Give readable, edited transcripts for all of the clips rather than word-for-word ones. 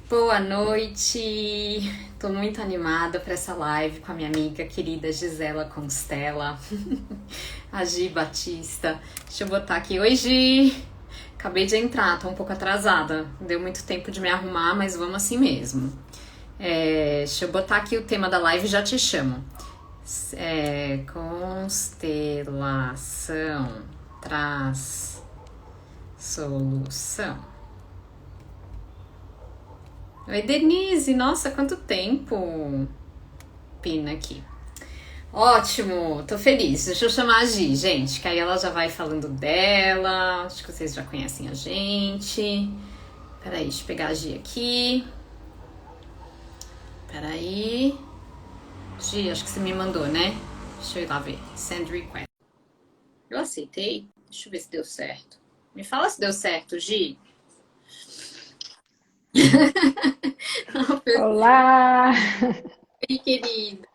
Boa noite! Tô muito animada para essa live com a minha amiga querida Gisela Constella, a Gi Batista. Deixa eu botar aqui. Oi, Gi! Acabei de entrar, tô um pouco atrasada. Não deu muito tempo de me arrumar, mas vamos assim mesmo. Deixa eu botar aqui o tema da live e já te chamo. Constelação traz solução. Oi, Denise! Nossa, quanto tempo! Pina aqui. Ótimo, tô feliz. Deixa eu chamar a Gi, gente, que aí ela já vai falando dela. Acho que vocês já conhecem a gente. Peraí, deixa eu pegar a Gi aqui. Peraí. Gi, acho que você me mandou, né? Deixa eu ir lá ver. Send request. Eu aceitei. Deixa eu ver se deu certo. Me fala se deu certo, Gi. Olá, Oi, querida.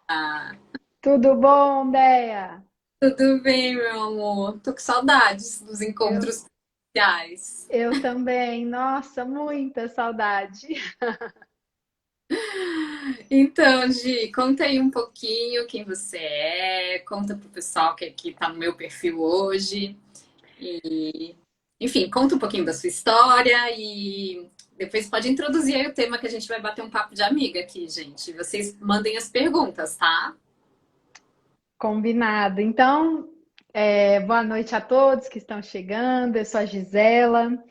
tudo bom, Deia? Tudo bem, meu amor? Tô com saudades dos Eu, encontros presenciais. eu também, nossa, muita saudade. Então, Gi, conta aí um pouquinho quem você é, conta pro pessoal que tá no meu perfil hoje. E, enfim, conta um pouquinho da sua história e depois pode introduzir aí o tema que a gente vai bater um papo de amiga aqui, gente. Vocês mandem as perguntas, tá? Combinado. Então, boa noite a todos que estão chegando. Eu sou a Gisela,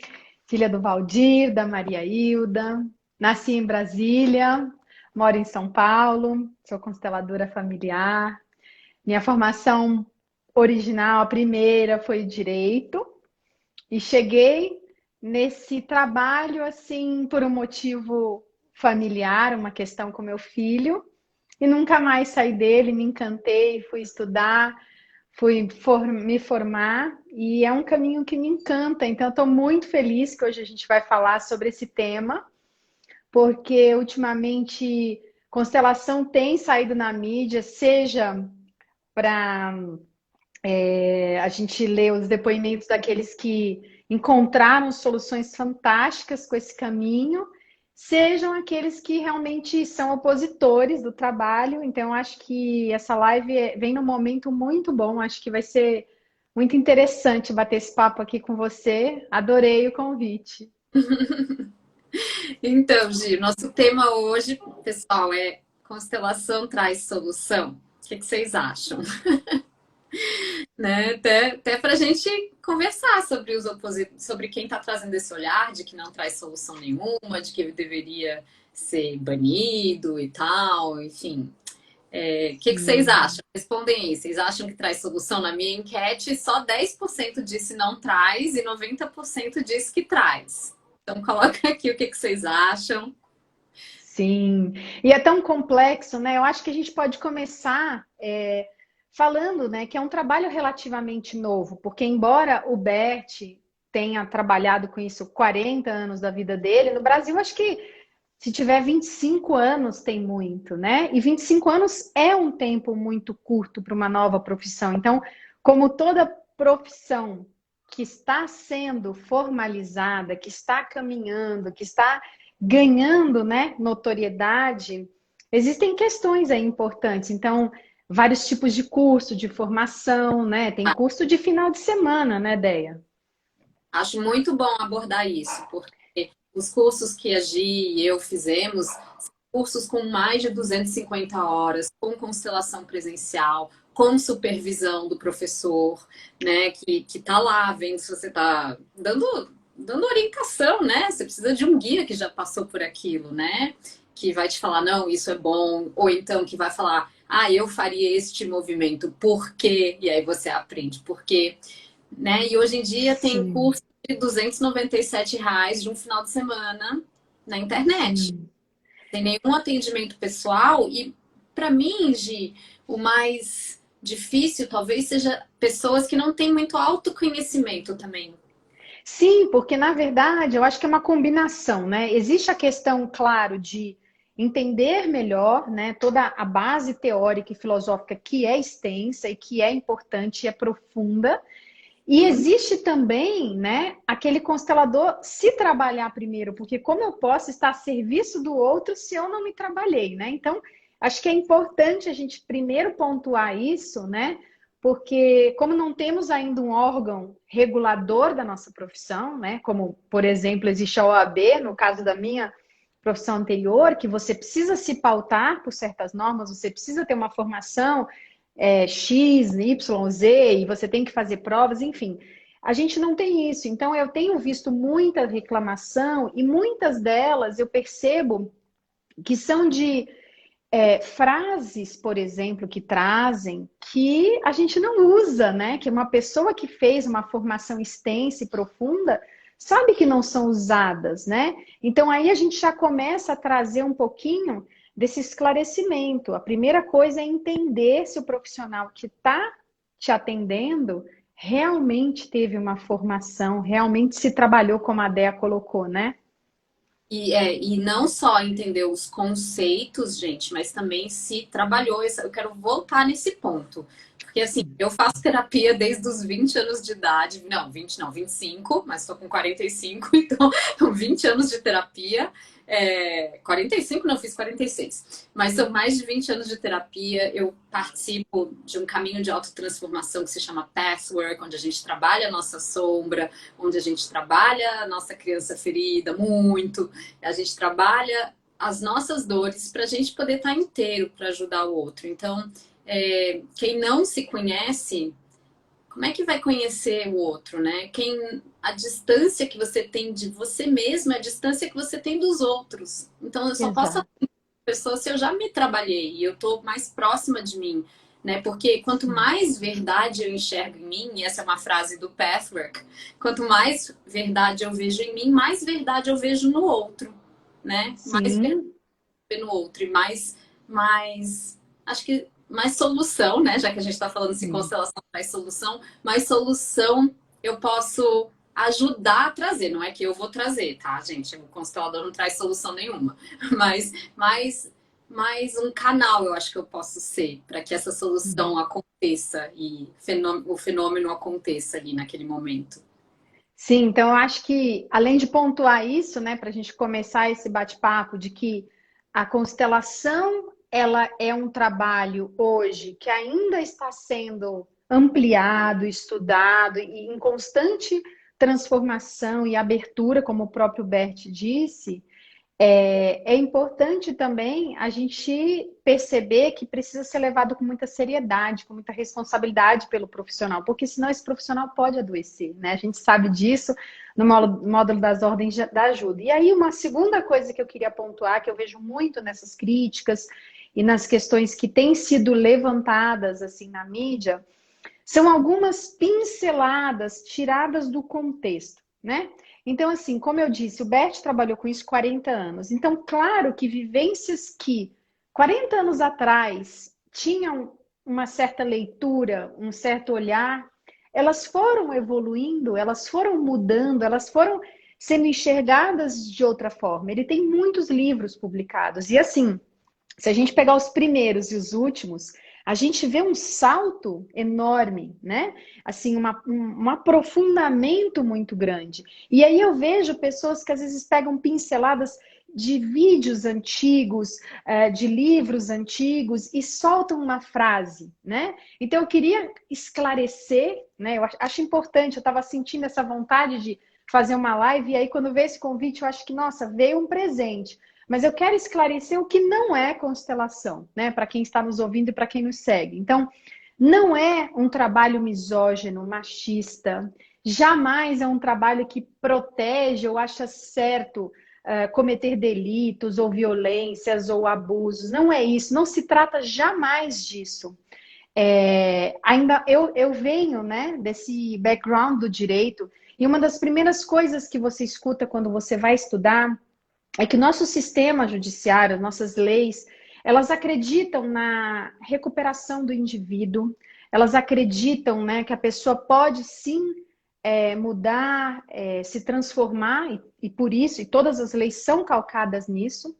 filha do Valdir, da Maria Hilda. Nasci em Brasília, moro em São Paulo, sou consteladora familiar. Minha formação original, a primeira, foi direito. E cheguei nesse trabalho assim por um motivo familiar, uma questão com meu filho, e nunca mais saí dele, me encantei, fui estudar, me formar, e é um caminho que me encanta. Então, estou muito feliz que hoje a gente vai falar sobre esse tema, porque ultimamente constelação tem saído na mídia, seja para a gente lê os depoimentos daqueles que encontraram soluções fantásticas com esse caminho, sejam aqueles que realmente são opositores do trabalho. Então, acho que essa live vem num momento muito bom. Acho que vai ser muito interessante bater esse papo aqui com você. Adorei o convite. Então, Gi, nosso tema hoje, pessoal, é constelação traz solução. O que vocês acham? Né? Até para a gente conversar sobre sobre quem está trazendo esse olhar de que não traz solução nenhuma, de que ele deveria ser banido e tal, enfim. O que vocês Sim. acham? Respondem aí. Vocês acham que traz solução? Na minha enquete, só 10% disse não traz e 90% disse que traz. Então, coloca aqui o que vocês acham. Sim, e é tão complexo, né? Eu acho que a gente pode começar falando, né, que é um trabalho relativamente novo, porque embora o Bert tenha trabalhado com isso 40 anos da vida dele, no Brasil acho que se tiver 25 anos tem muito, né? E 25 anos é um tempo muito curto para uma nova profissão. Então, como toda profissão que está sendo formalizada, que está caminhando, que está ganhando, né, notoriedade, existem questões aí importantes. Então, vários tipos de curso, de formação, né? Tem curso de final de semana, né, Deia? Acho muito bom abordar isso, porque os cursos que a Gi e eu fizemos, são cursos com mais de 250 horas, com constelação presencial, com supervisão do professor, né, que tá lá vendo se você tá dando orientação, né? Você precisa de um guia que já passou por aquilo, né? Que vai te falar, não, isso é bom, ou então que vai falar, ah, eu faria este movimento, por quê? E aí você aprende por quê, né? E hoje em dia tem Sim, curso de R$ 297 de um final de semana na internet. sim. Sem nenhum atendimento pessoal. E para mim, Gi, o mais difícil talvez seja pessoas que não têm muito autoconhecimento também. Sim, porque na verdade eu acho que é uma combinação, né? Existe a questão, claro, de entender melhor, né, toda a base teórica e filosófica que é extensa e que é importante e é profunda. E existe também, né, aquele constelador se trabalhar primeiro, porque como eu posso estar a serviço do outro se eu não me trabalhei, né? Então, acho que é importante a gente primeiro pontuar isso, né? Porque como não temos ainda um órgão regulador da nossa profissão, né? Como, por exemplo, existe a OAB, no caso da minha profissão anterior, que você precisa se pautar por certas normas, você precisa ter uma formação X, Y, Z, e você tem que fazer provas, enfim. A gente não tem isso. Então, eu tenho visto muita reclamação e muitas delas eu percebo que são de frases, por exemplo, que trazem que a gente não usa, né? Que uma pessoa que fez uma formação extensa e profunda sabe que não são usadas, né? Então aí a gente já começa a trazer um pouquinho desse esclarecimento. A primeira coisa é entender se o profissional que está te atendendo realmente teve uma formação, realmente se trabalhou como a Déa colocou, né? E não só entender os conceitos, gente, mas também se trabalhou. Eu quero voltar nesse ponto. Porque, assim, eu faço terapia desde os 20 anos de idade. Não, 20 não, 25, mas estou com 45, então, 20 anos de terapia. 45 não, fiz 46. Mas são mais de 20 anos de terapia. Eu participo de um caminho de autotransformação que se chama Pathwork, onde a gente trabalha a nossa sombra, onde a gente trabalha a nossa criança ferida muito. A gente trabalha as nossas dores para a gente poder estar inteiro para ajudar o outro. Então, quem não se conhece, como é que vai conhecer o outro, né? A distância que você tem de você mesmo é a distância que você tem dos outros. Então, eu só posso Exato. atender a pessoa se eu já me trabalhei e eu estou mais próxima de mim. Né? Porque quanto mais verdade eu enxergo em mim, e essa é uma frase do Pathwork, quanto mais verdade eu vejo em mim, mais verdade eu vejo no outro, né? Mais verdade Sim, no outro e acho que mais solução, né? Já que a gente está falando se sim. constelação traz solução, mais solução eu posso ajudar a trazer. Não é que eu vou trazer, tá, gente? O constelador não traz solução nenhuma, mas mais um canal eu acho que eu posso ser para que essa solução aconteça e o fenômeno aconteça ali naquele momento. Sim, então eu acho que, além de pontuar isso, né, para a gente começar esse bate-papo de que a constelação ela é um trabalho hoje que ainda está sendo ampliado, estudado e em constante transformação e abertura, como o próprio Bert disse. É importante também a gente perceber que precisa ser levado com muita seriedade, com muita responsabilidade pelo profissional, porque senão esse profissional pode adoecer, né? A gente sabe disso no módulo das ordens da ajuda. E aí, uma segunda coisa que eu queria pontuar, que eu vejo muito nessas críticas e nas questões que têm sido levantadas assim na mídia, são algumas pinceladas tiradas do contexto, né? Então, assim, como eu disse, o Bert trabalhou com isso 40 anos. Então, claro que vivências que 40 anos atrás tinham uma certa leitura, um certo olhar, elas foram evoluindo, elas foram mudando, elas foram sendo enxergadas de outra forma. Ele tem muitos livros publicados. E assim, se a gente pegar os primeiros e os últimos, a gente vê um salto enorme, né? Assim, um aprofundamento muito grande. E aí eu vejo pessoas que às vezes pegam pinceladas de vídeos antigos, de livros antigos e soltam uma frase, né? Então eu queria esclarecer, né? Eu acho importante, eu estava sentindo essa vontade de fazer uma live e aí quando veio esse convite eu acho que, nossa, veio um presente. Mas eu quero esclarecer o que não é constelação, né? Para quem está nos ouvindo e para quem nos segue. Então, não é um trabalho misógino, machista. Jamais é um trabalho que protege ou acha certo cometer delitos ou violências ou abusos. Não é isso. Não se trata jamais disso. Ainda eu venho, né, desse background do direito e uma das primeiras coisas que você escuta quando você vai estudar é que o nosso sistema judiciário, nossas leis, elas acreditam na recuperação do indivíduo, elas acreditam, né, que a pessoa pode sim mudar, se transformar, e por isso, e todas as leis são calcadas nisso.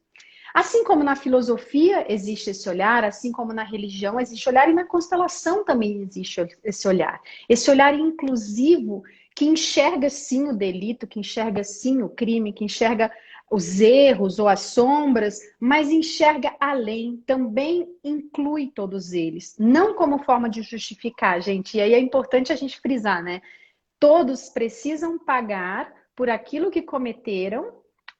Assim como na filosofia existe esse olhar, assim como na religião existe olhar, e na constelação também existe esse olhar. Esse olhar inclusivo que enxerga sim o delito, que enxerga sim o crime, que enxerga os erros ou as sombras, mas enxerga além, também inclui todos eles. Não como forma de justificar, gente. E aí é importante a gente frisar, né? Todos precisam pagar por aquilo que cometeram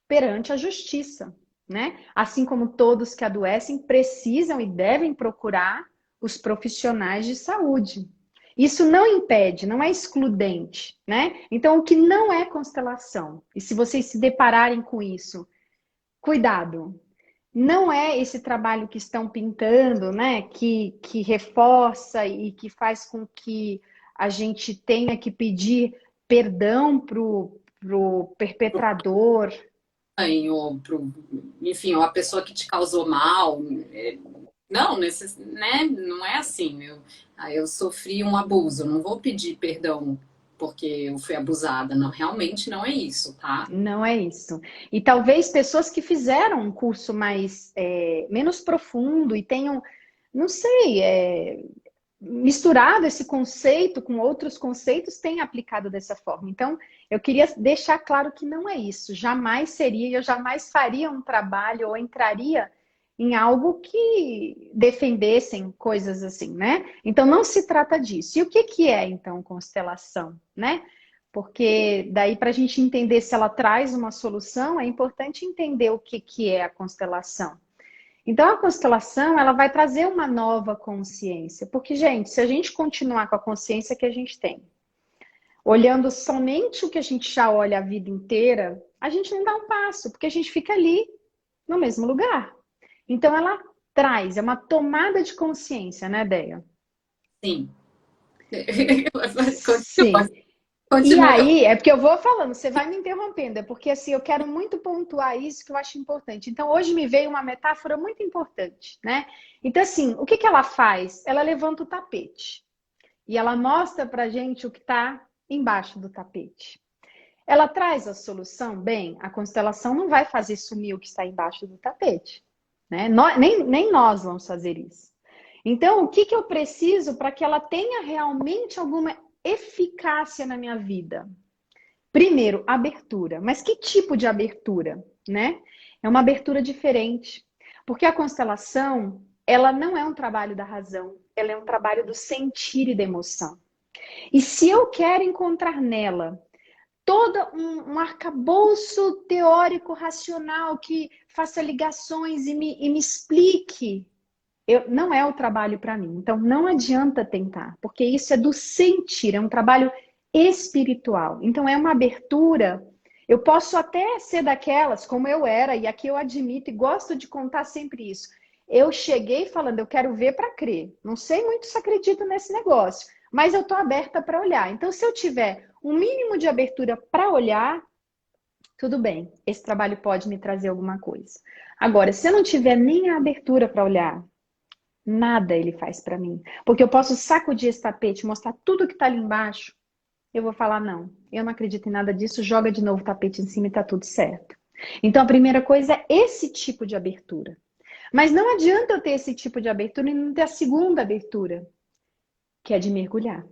perante a justiça, né? Assim como todos que adoecem precisam e devem procurar os profissionais de saúde. Isso não impede, não é excludente, né? Então, o que não é constelação, e se vocês se depararem com isso, cuidado. Não é esse trabalho que estão pintando, né? Que reforça e que faz com que a gente tenha que pedir perdão pro perpetrador. Enfim, ou a pessoa que te causou mal. Não, né? Não é assim. Eu sofri um abuso, não vou pedir perdão porque eu fui abusada. Não, realmente não é isso, tá? Não é isso. E talvez pessoas que fizeram um curso mais menos profundo e tenham, não sei, misturado esse conceito com outros conceitos, tenham aplicado dessa forma. Então, eu queria deixar claro que não é isso. Jamais seria, eu jamais faria um trabalho ou entraria em algo que defendessem coisas assim, né? Então, não se trata disso. E o que que é, então, constelação, né? Porque daí, para a gente entender se ela traz uma solução, é importante entender o que que é a constelação. Então, a constelação, ela vai trazer uma nova consciência. Porque, gente, se a gente continuar com a consciência que a gente tem, olhando somente o que a gente já olha a vida inteira, a gente não dá um passo, porque a gente fica ali no mesmo lugar. Então, ela traz, é uma tomada de consciência, né, Deia? Sim. Continua, Sim. E continua. aí, é porque eu vou falando, você vai me interrompendo, é porque assim, eu quero muito pontuar isso que eu acho importante. Então, hoje me veio uma metáfora muito importante, né? Então, assim, o que que ela faz? Ela levanta o tapete e ela mostra pra gente o que está embaixo do tapete. Ela traz a solução? Bem, a constelação não vai fazer sumir o que está embaixo do tapete, né? Nem nós vamos fazer isso. Então, o que que eu preciso para que ela tenha realmente alguma eficácia na minha vida? Primeiro, abertura. Mas que tipo de abertura, né? É uma abertura diferente. Porque a constelação, ela não é um trabalho da razão, ela é um trabalho do sentir e da emoção. E se eu quero encontrar nela todo um arcabouço teórico racional que faça ligações e me explique, não é o trabalho para mim. Então não adianta tentar, porque isso é do sentir, é um trabalho espiritual. Então é uma abertura. Eu posso até ser daquelas, como eu era, e aqui eu admito e gosto de contar sempre isso. Eu cheguei falando, eu quero ver para crer. Não sei muito se acredito nesse negócio, mas eu estou aberta para olhar. Então, se eu tiver um mínimo de abertura para olhar, tudo bem, esse trabalho pode me trazer alguma coisa. Agora, se eu não tiver nem a abertura para olhar, nada ele faz para mim. Porque eu posso sacudir esse tapete, mostrar tudo que está ali embaixo. Eu vou falar, não, eu não acredito em nada disso, joga de novo o tapete em cima e tá tudo certo. Então a primeira coisa é esse tipo de abertura. Mas não adianta eu ter esse tipo de abertura e não ter a segunda abertura, que é de mergulhar.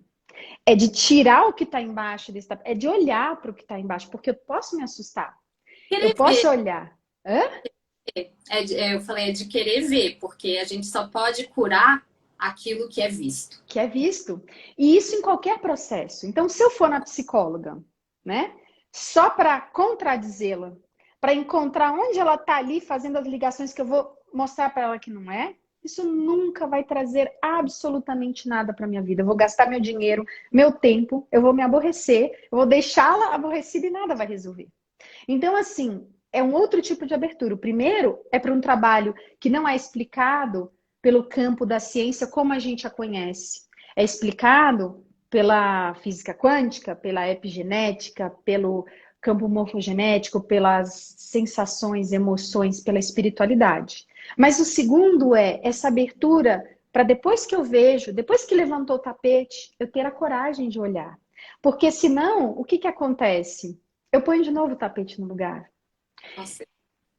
É de tirar o que está embaixo desse tapete, é de olhar para o que está embaixo, porque eu posso me assustar. Eu Querer ver. posso olhar. Hã? Eu falei, é de querer ver, porque a gente só pode curar aquilo que é visto. Que é visto. E isso em qualquer processo. Então, se eu for na psicóloga, né, só para contradizê-la, para encontrar onde ela está ali fazendo as ligações que eu vou mostrar para ela que não é, isso nunca vai trazer absolutamente nada para minha vida. Eu vou gastar meu dinheiro, meu tempo, eu vou me aborrecer, eu vou deixá-la aborrecida e nada vai resolver. Então, assim, é um outro tipo de abertura. O primeiro é para um trabalho que não é explicado pelo campo da ciência como a gente a conhece. É explicado pela física quântica, pela epigenética, pelo campo morfogenético, pelas sensações, emoções, pela espiritualidade. Mas o segundo é essa abertura para depois que eu vejo, depois que levantou o tapete, eu ter a coragem de olhar. Porque senão, o que que acontece? Eu ponho de novo o tapete no lugar. Nossa,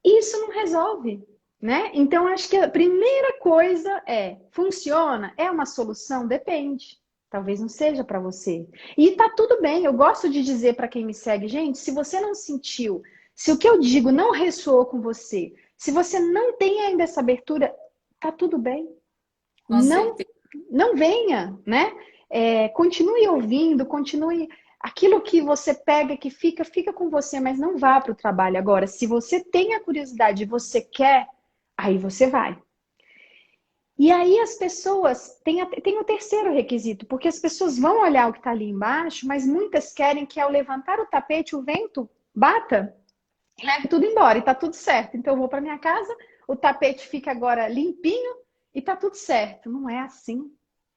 E isso não resolve. né? Então, acho que a primeira coisa funciona? É uma solução? Depende. Talvez não seja para você. E tá tudo bem. Eu gosto de dizer para quem me segue, gente, se você não sentiu, se o que eu digo não ressoou com você, se você não tem ainda essa abertura, tá tudo bem. Com Não, certeza. não venha, né? Continue ouvindo, continue. Aquilo que você pega, que fica, fica com você, mas não vá para o trabalho agora. Se você tem a curiosidade e você quer, aí você vai. E aí as pessoas tem o terceiro requisito, porque as pessoas vão olhar o que está ali embaixo, mas muitas querem que ao levantar o tapete, o vento bata e leve tudo embora e tá tudo certo. Então eu vou para minha casa, o tapete fica agora limpinho e tá tudo certo. Não é assim.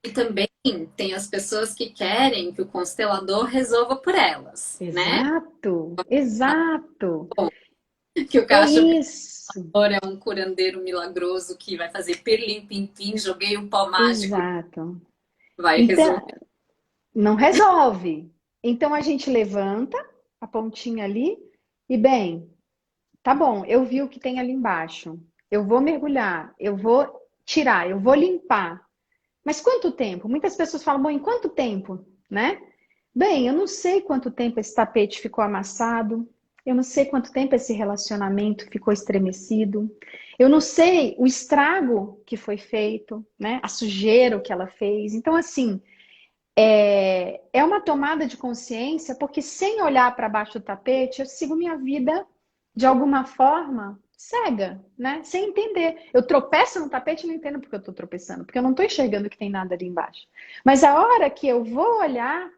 E também tem as pessoas que querem que o constelador resolva por elas, né? Exato, exato. Que o É caixa isso. é um curandeiro milagroso que vai fazer pirlim-pim-pim, joguei um pó mágico, Exato. vai Então, resolver. não resolve. Então a gente levanta a pontinha ali e bem, tá bom, eu vi o que tem ali embaixo. Eu vou mergulhar, eu vou tirar, eu vou limpar. Mas quanto tempo? Muitas pessoas falam, bom, em quanto tempo, né? Bem, eu não sei quanto tempo esse tapete ficou amassado, eu não sei quanto tempo esse relacionamento ficou estremecido, eu não sei o estrago que foi feito, né? A sujeira que ela fez. Então, assim, é uma tomada de consciência, porque sem olhar para baixo do tapete, eu sigo minha vida de alguma forma cega, né? Sem entender. Eu tropeço no tapete e não entendo porque eu estou tropeçando, porque eu não estou enxergando que tem nada ali embaixo. Mas a hora que eu vou olhar,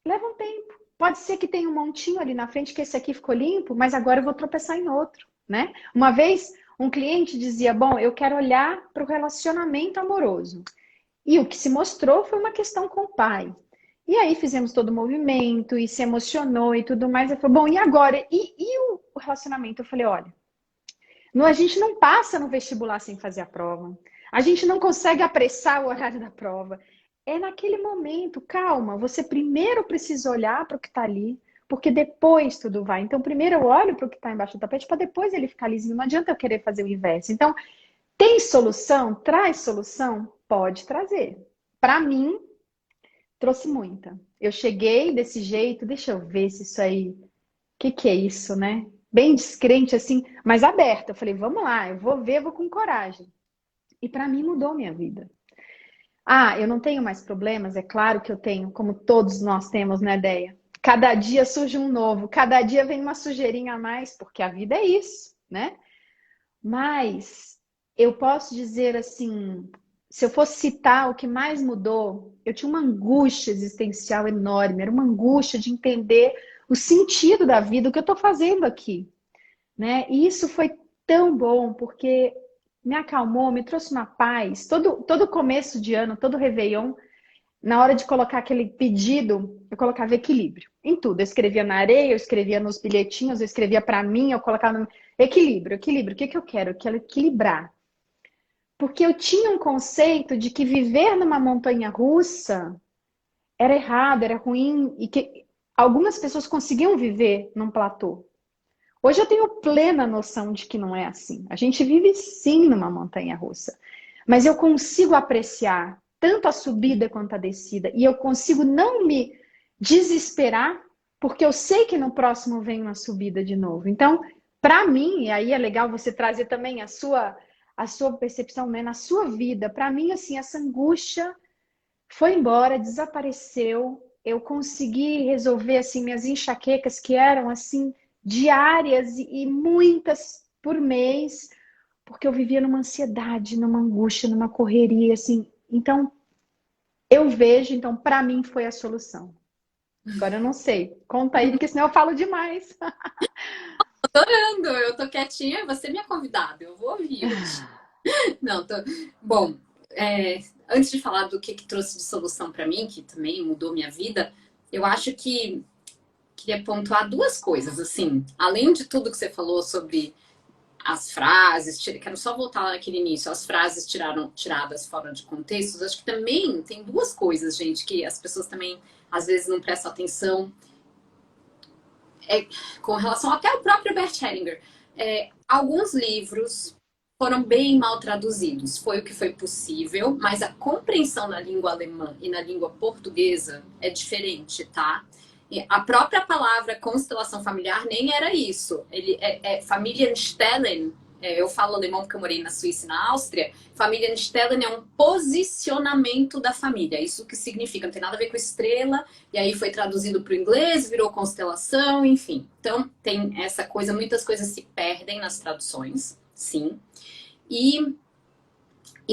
leva um tempo. Pode ser que tenha um montinho ali na frente que esse aqui ficou limpo, mas agora eu vou tropeçar em outro, né? Uma vez um cliente dizia: bom, eu quero olhar para o relacionamento amoroso. E o que se mostrou foi uma questão com o pai. E aí fizemos todo o movimento e se emocionou e tudo mais. Ele falou: bom, e agora? E o relacionamento? Eu falei: olha, a gente não passa no vestibular sem fazer a prova. A gente não consegue apressar o horário da prova. É naquele momento, calma, você primeiro precisa olhar para o que está ali, porque depois tudo vai. Então, primeiro eu olho para o que está embaixo do tapete, para depois ele ficar lisinho. Não adianta eu querer fazer o inverso. Então, tem solução? Traz solução? Pode trazer. Para mim, trouxe muita. Eu cheguei desse jeito, deixa eu ver se isso aí. O que é isso, né? Bem descrente, assim, mas aberta. Eu falei, vamos lá, eu vou ver, vou com coragem. E para mim mudou minha vida. Ah, eu não tenho mais problemas? É claro que eu tenho, como todos nós temos, né, Deia? Cada dia surge um novo, cada dia vem uma sujeirinha a mais, porque a vida é isso, né? Mas eu posso dizer assim, se eu fosse citar o que mais mudou, eu tinha uma angústia existencial enorme, era uma angústia de entender o sentido da vida, o que eu estou fazendo aqui, né? E isso foi tão bom, porque me acalmou, me trouxe uma paz. Todo começo de ano, todo Réveillon, na hora de colocar aquele pedido, eu colocava equilíbrio em tudo. Eu escrevia na areia, eu escrevia nos bilhetinhos, eu escrevia para mim, eu colocava no... equilíbrio, equilíbrio. O que que eu quero? Eu quero equilibrar. Porque eu tinha um conceito de que viver numa montanha russa era errado, era ruim e que algumas pessoas conseguiam viver num platô. Hoje eu tenho plena noção de que não é assim. A gente vive sim numa montanha russa, mas eu consigo apreciar tanto a subida quanto a descida e eu consigo não me desesperar porque eu sei que no próximo vem uma subida de novo. Então, para mim, e aí é legal você trazer também a sua percepção, né, na sua vida. Para mim, assim, essa angústia foi embora, desapareceu. Eu consegui resolver assim minhas enxaquecas que eram assim diárias e muitas por mês, porque eu vivia numa ansiedade, numa angústia, numa correria assim. Então, eu vejo, então para mim foi a solução. Agora eu não sei. Conta aí, porque senão eu falo demais. Adorando, eu tô quietinha, você é minha convidada, eu vou ouvir hoje. Não, tô... Bom, antes de falar do que trouxe de solução para mim, que também mudou minha vida, eu acho que queria pontuar duas coisas, assim, além de tudo que você falou sobre as frases, quero só voltar lá naquele início, as frases tiradas fora de contextos, acho que também tem duas coisas, gente, que as pessoas também às vezes não prestam atenção, com relação até ao próprio Bert Hellinger. Alguns livros foram bem mal traduzidos, foi o que foi possível, mas a compreensão na língua alemã e na língua portuguesa é diferente, tá? E a própria palavra constelação familiar nem era isso. Ele é Familienstellen. Eu falo alemão porque eu morei na Suíça e na Áustria. Familienstellen é um posicionamento da família. Isso que significa, não tem nada a ver com estrela. E aí foi traduzido para o inglês, virou constelação, enfim. Então tem essa coisa, muitas coisas se perdem nas traduções, sim. E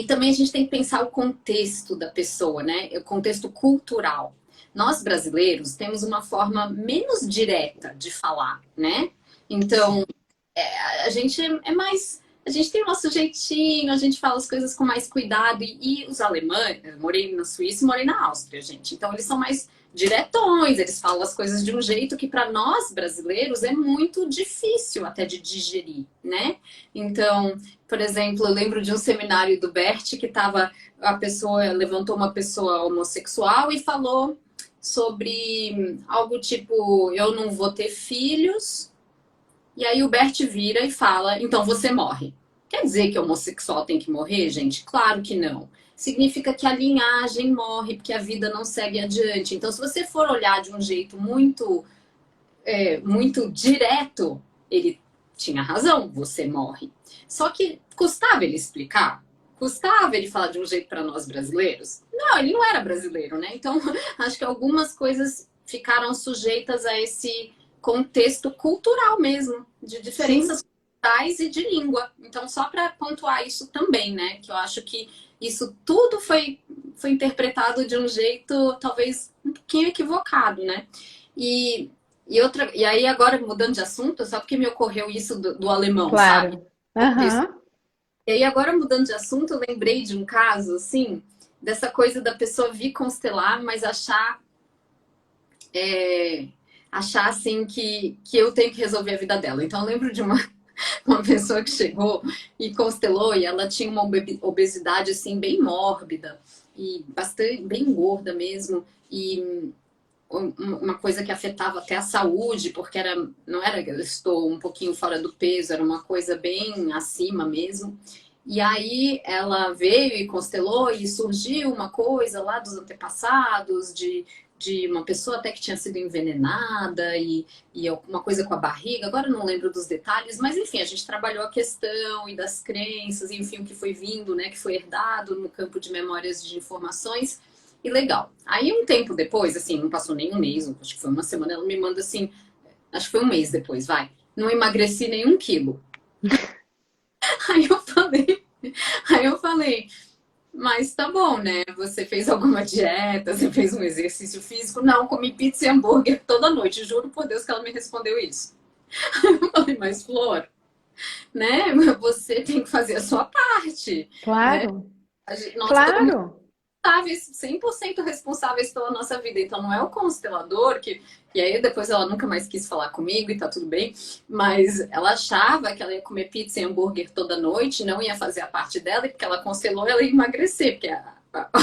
também a gente tem que pensar o contexto da pessoa, né? O contexto cultural. Nós brasileiros temos uma forma menos direta de falar, né? Então, a gente é mais. A gente tem o nosso jeitinho, a gente fala as coisas com mais cuidado. E os alemães, eu morei na Suíça e morei na Áustria, gente. Então, eles são mais diretões, eles falam as coisas de um jeito que para nós brasileiros é muito difícil até de digerir, né? Então, por exemplo, eu lembro de um seminário do Bert que tava, a pessoa levantou uma pessoa homossexual e falou sobre algo tipo, eu não vou ter filhos. E aí o Bert vira e fala, então você morre. Quer dizer que homossexual tem que morrer, gente? Claro que não. Significa que a linhagem morre, porque a vida não segue adiante. Então, se você for olhar de um jeito muito direto, ele tinha razão, você morre. Só que custava ele explicar? Custava ele falar de um jeito para nós brasileiros? Não, ele não era brasileiro, né? Então, acho que algumas coisas ficaram sujeitas a esse contexto cultural mesmo, de Sim, diferenças culturais e de língua. Então, só para pontuar isso também, né? Que eu acho que isso tudo foi interpretado de um jeito talvez um pouquinho equivocado, né? E, e aí agora mudando de assunto, só porque me ocorreu isso do alemão, sabe? claro. Aham. E aí agora mudando de assunto, eu lembrei de um caso, assim, dessa coisa da pessoa vir constelar, mas é, achar assim que eu tenho que resolver a vida dela. Então eu lembro de uma pessoa que chegou e constelou e ela tinha uma obesidade assim bem mórbida e bastante bem gorda mesmo e uma coisa que afetava até a saúde, porque não era eu estou um pouquinho fora do peso, era uma coisa bem acima mesmo. E aí ela veio e constelou e surgiu uma coisa lá dos antepassados, de uma pessoa até que tinha sido envenenada e uma coisa com a barriga. Agora eu não lembro dos detalhes, mas enfim, a gente trabalhou a questão e das crenças, enfim, o que foi vindo, né, que foi herdado no campo de memórias de informações. E legal. Aí um tempo depois, assim, não passou nem um mês, acho que foi uma semana, ela me manda assim, acho que foi um mês depois, vai. Não emagreci nenhum quilo. Aí eu falei, aí eu falei, mas tá bom, né? Você fez alguma dieta, você fez um exercício físico? Não, comi pizza e hambúrguer toda noite. Juro por Deus que ela me respondeu isso. Eu falei, mas Flor, né? Você tem que fazer a sua parte, né? Claro, Nós somos claro. responsáveis, 100% responsáveis pela nossa vida. Então não é o constelador que. E aí depois ela nunca mais quis falar comigo e tá tudo bem. Mas ela achava que ela ia comer pizza e hambúrguer toda noite, não ia fazer a parte dela, e porque ela constelou, ela ia emagrecer. Porque a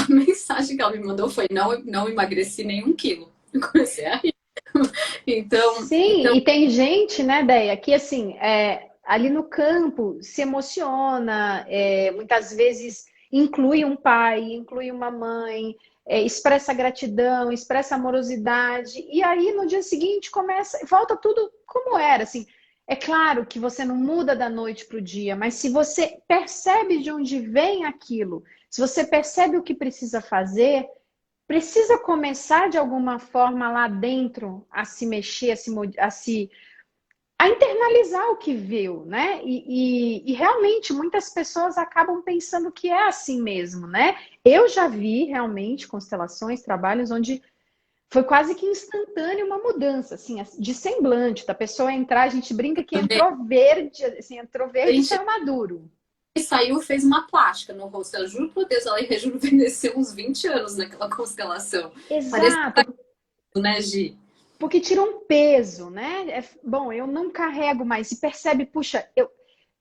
mensagem que ela me mandou foi: não emagreci nenhum quilo. Eu comecei a rir. Sim, Então, e tem gente, né, Deia, que assim, ali no campo se emociona, muitas vezes inclui um pai, inclui uma mãe, expressa gratidão, expressa amorosidade, e aí no dia seguinte começa, volta tudo como era, assim. É claro que você não muda da noite para o dia, mas se você percebe de onde vem aquilo, se você percebe o que precisa fazer, precisa começar de alguma forma lá dentro a se mexer, a internalizar o que viu, né? E realmente muitas pessoas acabam pensando que é assim mesmo, né? Eu já vi realmente constelações, trabalhos onde foi quase que instantâneo uma mudança, assim, de semblante, da pessoa entrar, a gente brinca que entrou a verde e gente saiu maduro. saiu, fez uma plástica no rosto. Eu juro por Deus, ela rejuvenesceu uns 20 anos naquela constelação. Parece, Exato, né, Gi? porque tira um peso, né? Bom, eu não carrego mais e percebe, puxa,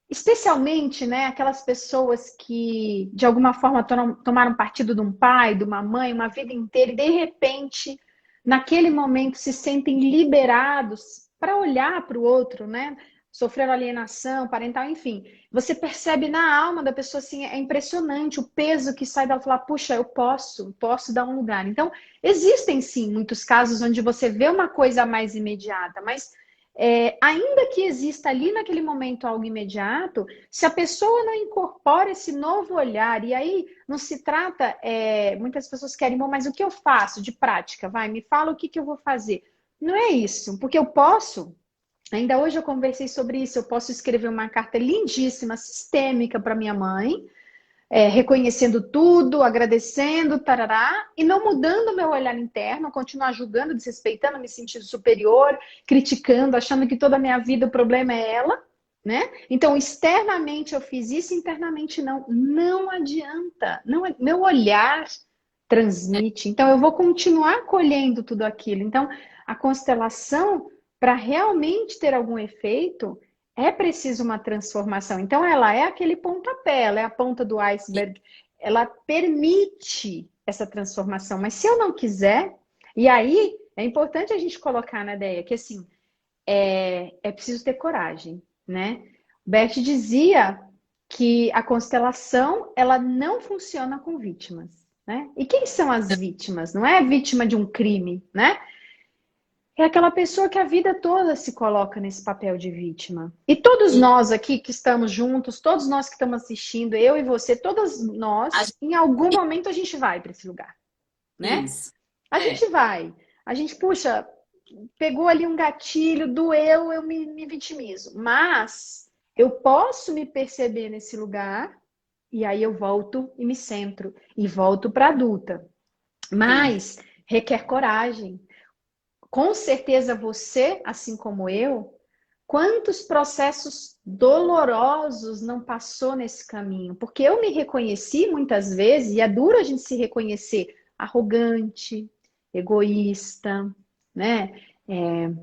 especialmente, né, aquelas pessoas que de alguma forma tomaram partido de um pai, de uma mãe, uma vida inteira, e de repente, naquele momento, se sentem liberados para olhar para o outro, né? sofreram alienação parental, enfim. Você percebe na alma da pessoa, assim, é impressionante o peso que sai dela falar, puxa, eu posso dar um lugar. Então, existem sim muitos casos onde você vê uma coisa mais imediata, mas ainda que exista ali naquele momento algo imediato, se a pessoa não incorpora esse novo olhar, e aí não se trata, muitas pessoas querem, bom, mas o que eu faço de prática? Vai, me fala o que eu vou fazer. Não é isso, porque eu posso. Ainda hoje eu conversei sobre isso. Eu posso escrever uma carta lindíssima, sistêmica para minha mãe, reconhecendo tudo, agradecendo, tarará, e não mudando o meu olhar interno, continuar julgando, desrespeitando, me sentindo superior, criticando, achando que toda a minha vida o problema é ela, né? Então, externamente eu fiz isso, internamente não. Não adianta. Não, meu olhar transmite. Então, eu vou continuar colhendo tudo aquilo. Então, a constelação, para realmente ter algum efeito, é preciso uma transformação. Então, ela é aquele pontapé, ela é a ponta do iceberg. Ela permite essa transformação. Mas se eu não quiser, e aí é importante a gente colocar na ideia que assim é preciso ter coragem, né? Bert dizia que a constelação ela não funciona com vítimas, né? E quem são as vítimas? Não é vítima de um crime, né? É aquela pessoa que a vida toda se coloca nesse papel de vítima. E todos nós aqui que estamos juntos, todos nós que estamos assistindo, eu e você, todos nós, em algum momento a gente vai para esse lugar, né? Isso. A gente vai. A gente, puxa, pegou ali um gatilho, doeu, eu me vitimizo. Mas eu posso me perceber nesse lugar e aí eu volto e me centro. E volto para adulta. Mas requer coragem. Com certeza você, assim como eu, quantos processos dolorosos não passou nesse caminho? Porque eu me reconheci muitas vezes, e é duro a gente se reconhecer arrogante, egoísta, né?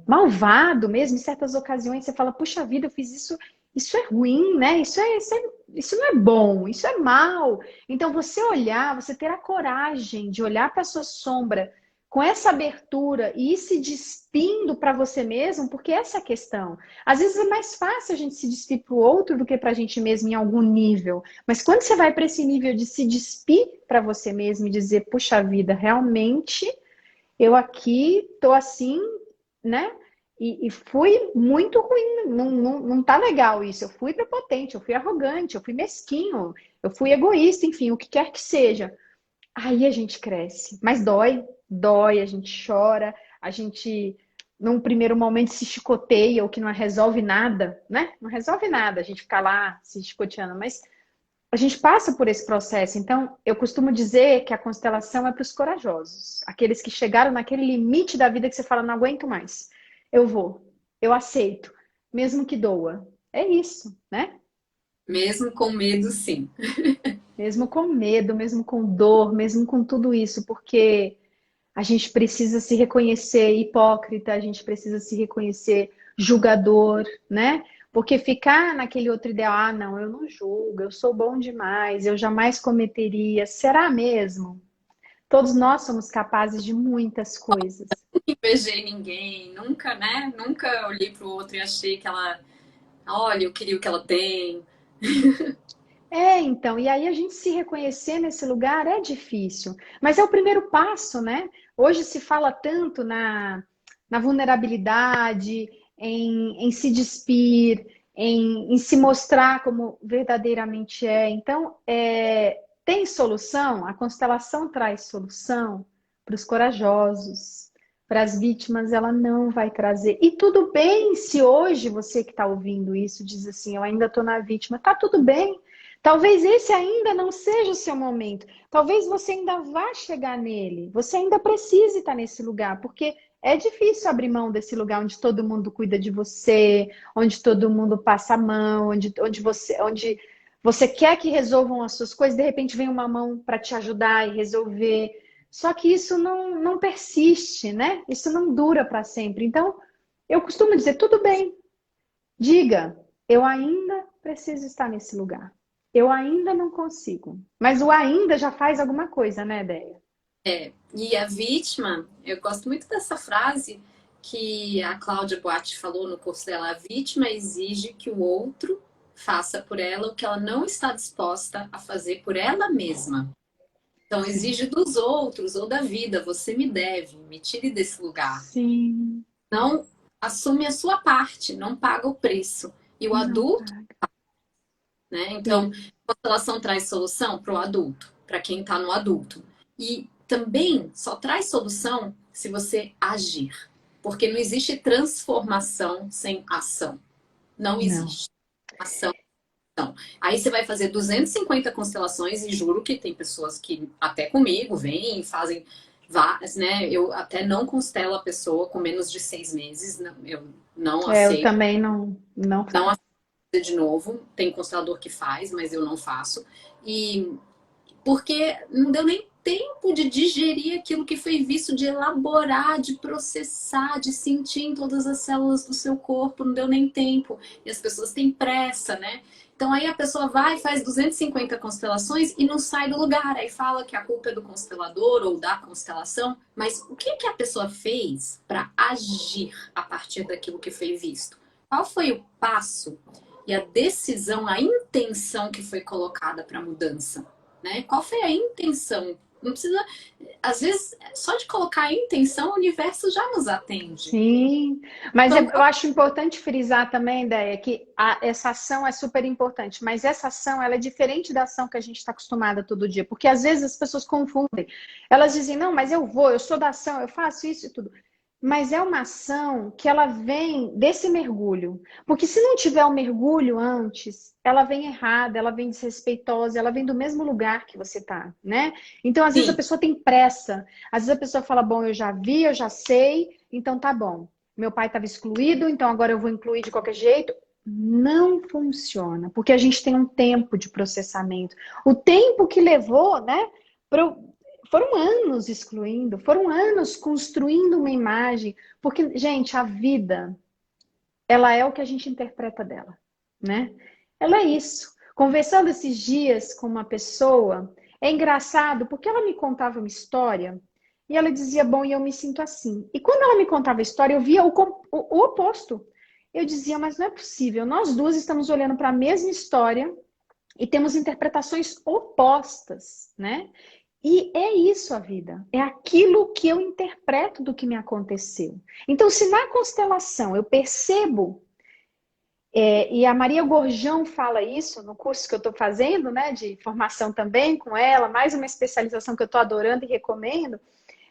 Malvado mesmo. Em certas ocasiões você fala, puxa vida, eu fiz isso, isso é ruim, né? Isso não é bom, isso é mal. Então você olhar, você ter a coragem de olhar para a sua sombra com essa abertura e ir se despindo para você mesmo, porque essa é a questão. Às vezes é mais fácil a gente se despir para o outro do que para a gente mesmo em algum nível. Mas quando você vai para esse nível de se despir para você mesmo e dizer, puxa vida, realmente eu aqui tô assim, né? E fui muito ruim, não tá legal isso. Eu fui prepotente, eu fui arrogante, eu fui mesquinho, eu fui egoísta, enfim, o que quer que seja. Aí a gente cresce, mas dói, a gente chora, a gente, num primeiro momento, se chicoteia, o que não resolve nada, né? Não resolve nada a gente ficar lá se chicoteando, mas a gente passa por esse processo. Então, eu costumo dizer que a constelação é para os corajosos, aqueles que chegaram naquele limite da vida que você fala, não aguento mais, eu vou, eu aceito, mesmo que doa. É isso, né? Mesmo com medo, sim. Mesmo com medo, mesmo com dor, mesmo com tudo isso, porque a gente precisa se reconhecer hipócrita, a gente precisa se reconhecer julgador, né? Porque ficar naquele outro ideal, ah, não, eu não julgo, eu sou bom demais, eu jamais cometeria. Será mesmo? Todos nós somos capazes de muitas coisas. Nunca invejei ninguém, nunca, né? Nunca olhei pro outro e achei que ela, olha, eu queria o que ela tem. Então, e aí a gente se reconhecer nesse lugar é difícil, mas é o primeiro passo, né? Hoje se fala tanto na vulnerabilidade, em se despir, em se mostrar como verdadeiramente é. Então, tem solução? A constelação traz solução para os corajosos, para as vítimas, ela não vai trazer. E tudo bem se hoje você que está ouvindo isso diz assim, eu ainda estou na vítima, tá tudo bem. Talvez esse ainda não seja o seu momento. Talvez você ainda vá chegar nele. Você ainda precise estar nesse lugar, porque é difícil abrir mão desse lugar onde todo mundo cuida de você, onde todo mundo passa a mão, onde você quer que resolvam as suas coisas, de repente vem uma mão para te ajudar e resolver. Só que isso não persiste, né? Isso não dura para sempre. Então, eu costumo dizer, tudo bem, diga, eu ainda preciso estar nesse lugar. Eu ainda não consigo. Mas o ainda já faz alguma coisa, né, Déia? E a vítima, eu gosto muito dessa frase, que a Cláudia Boatti falou no curso dela, a vítima exige que o outro faça por ela o que ela não está disposta a fazer por ela mesma. Então, Sim. exige dos outros ou da vida, você me deve, me tire desse lugar. Sim. Não assume a sua parte, não paga o preço. E o Não adulto, paga. né? Então, Sim. constelação traz solução para o adulto, para quem está no adulto. E também só traz solução se você agir. Porque não existe transformação sem ação. Não Não. existe. Ação. Não. Aí você vai fazer 250 constelações e juro que tem pessoas que até comigo vêm e fazem várias, né? Eu até não constelo a pessoa com menos de 6 meses. Eu não Eu aceito. também não Não faço. aceito de novo. Tem constelador que faz, mas eu não faço. E porque não deu nem tempo de digerir aquilo que foi visto, de elaborar, de processar, de sentir em todas as células do seu corpo, não deu nem tempo. E as pessoas têm pressa, né? Então aí a pessoa vai, faz 250 constelações e não sai do lugar. Aí fala que a culpa é do constelador ou da constelação, mas o que que a pessoa fez para agir a partir daquilo que foi visto? Qual foi o passo e a decisão, a intenção que foi colocada para a mudança? Né? Qual foi a intenção? Não precisa. Às vezes, só de colocar a intenção, o universo já nos atende. Sim, mas Então, eu acho importante frisar também, ideia que essa ação é super importante, mas essa ação ela é diferente da ação que a gente está acostumada todo dia, porque às vezes as pessoas confundem. Elas dizem, não, mas eu vou, eu sou da ação, eu faço isso e tudo. Mas é uma ação que ela vem desse mergulho. Porque se não tiver o mergulho antes, ela vem errada, ela vem desrespeitosa, ela vem do mesmo lugar que você tá, né? Então, às vezes a sim, pessoa tem pressa. Às vezes a pessoa fala, bom, eu já vi, eu já sei, então tá bom. Meu pai estava excluído, então agora eu vou incluir de qualquer jeito. Não funciona, porque a gente tem um tempo de processamento. O tempo que levou, né, foram anos excluindo, foram anos construindo uma imagem, porque, gente, a vida, ela é o que a gente interpreta dela, né? Ela é isso. Conversando esses dias com uma pessoa, é engraçado porque ela me contava uma história e ela dizia, bom, e eu me sinto assim. E quando ela me contava a história, eu via o oposto. Eu dizia, mas não é possível, nós duas estamos olhando para a mesma história e temos interpretações opostas, né? E é isso a vida, é aquilo que eu interpreto do que me aconteceu. Então, se na constelação eu percebo, e a Maria Gorjão fala isso no curso que eu estou fazendo, né, de formação também com ela, mais uma especialização que eu estou adorando e recomendo,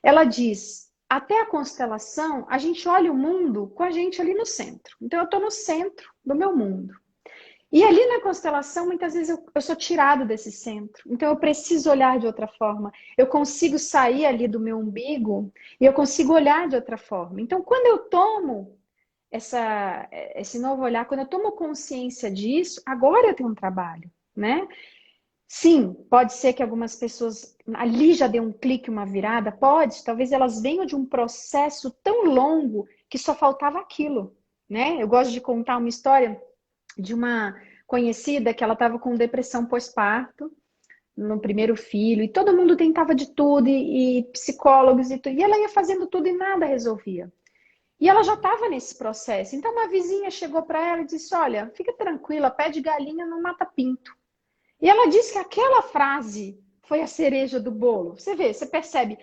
ela diz, até a constelação, a gente olha o mundo com a gente ali no centro. Então, eu estou no centro do meu mundo. E ali na constelação, muitas vezes eu sou tirado desse centro. Então eu preciso olhar de outra forma. Eu consigo sair ali do meu umbigo e eu consigo olhar de outra forma. Então, quando eu tomo esse novo olhar, quando eu tomo consciência disso, agora eu tenho um trabalho, né? Sim, pode ser que algumas pessoas ali já dê um clique, uma virada, pode, talvez elas venham de um processo tão longo que só faltava aquilo, né? Eu gosto de contar uma história de uma conhecida que ela estava com depressão pós-parto no primeiro filho e todo mundo tentava de tudo e psicólogos e tudo, e ela ia fazendo tudo e nada resolvia. E ela já estava nesse processo. Então uma vizinha chegou para ela e disse: "Olha, fica tranquila, pé de galinha não mata pinto". E ela disse que aquela frase foi a cereja do bolo. Você vê, você percebe,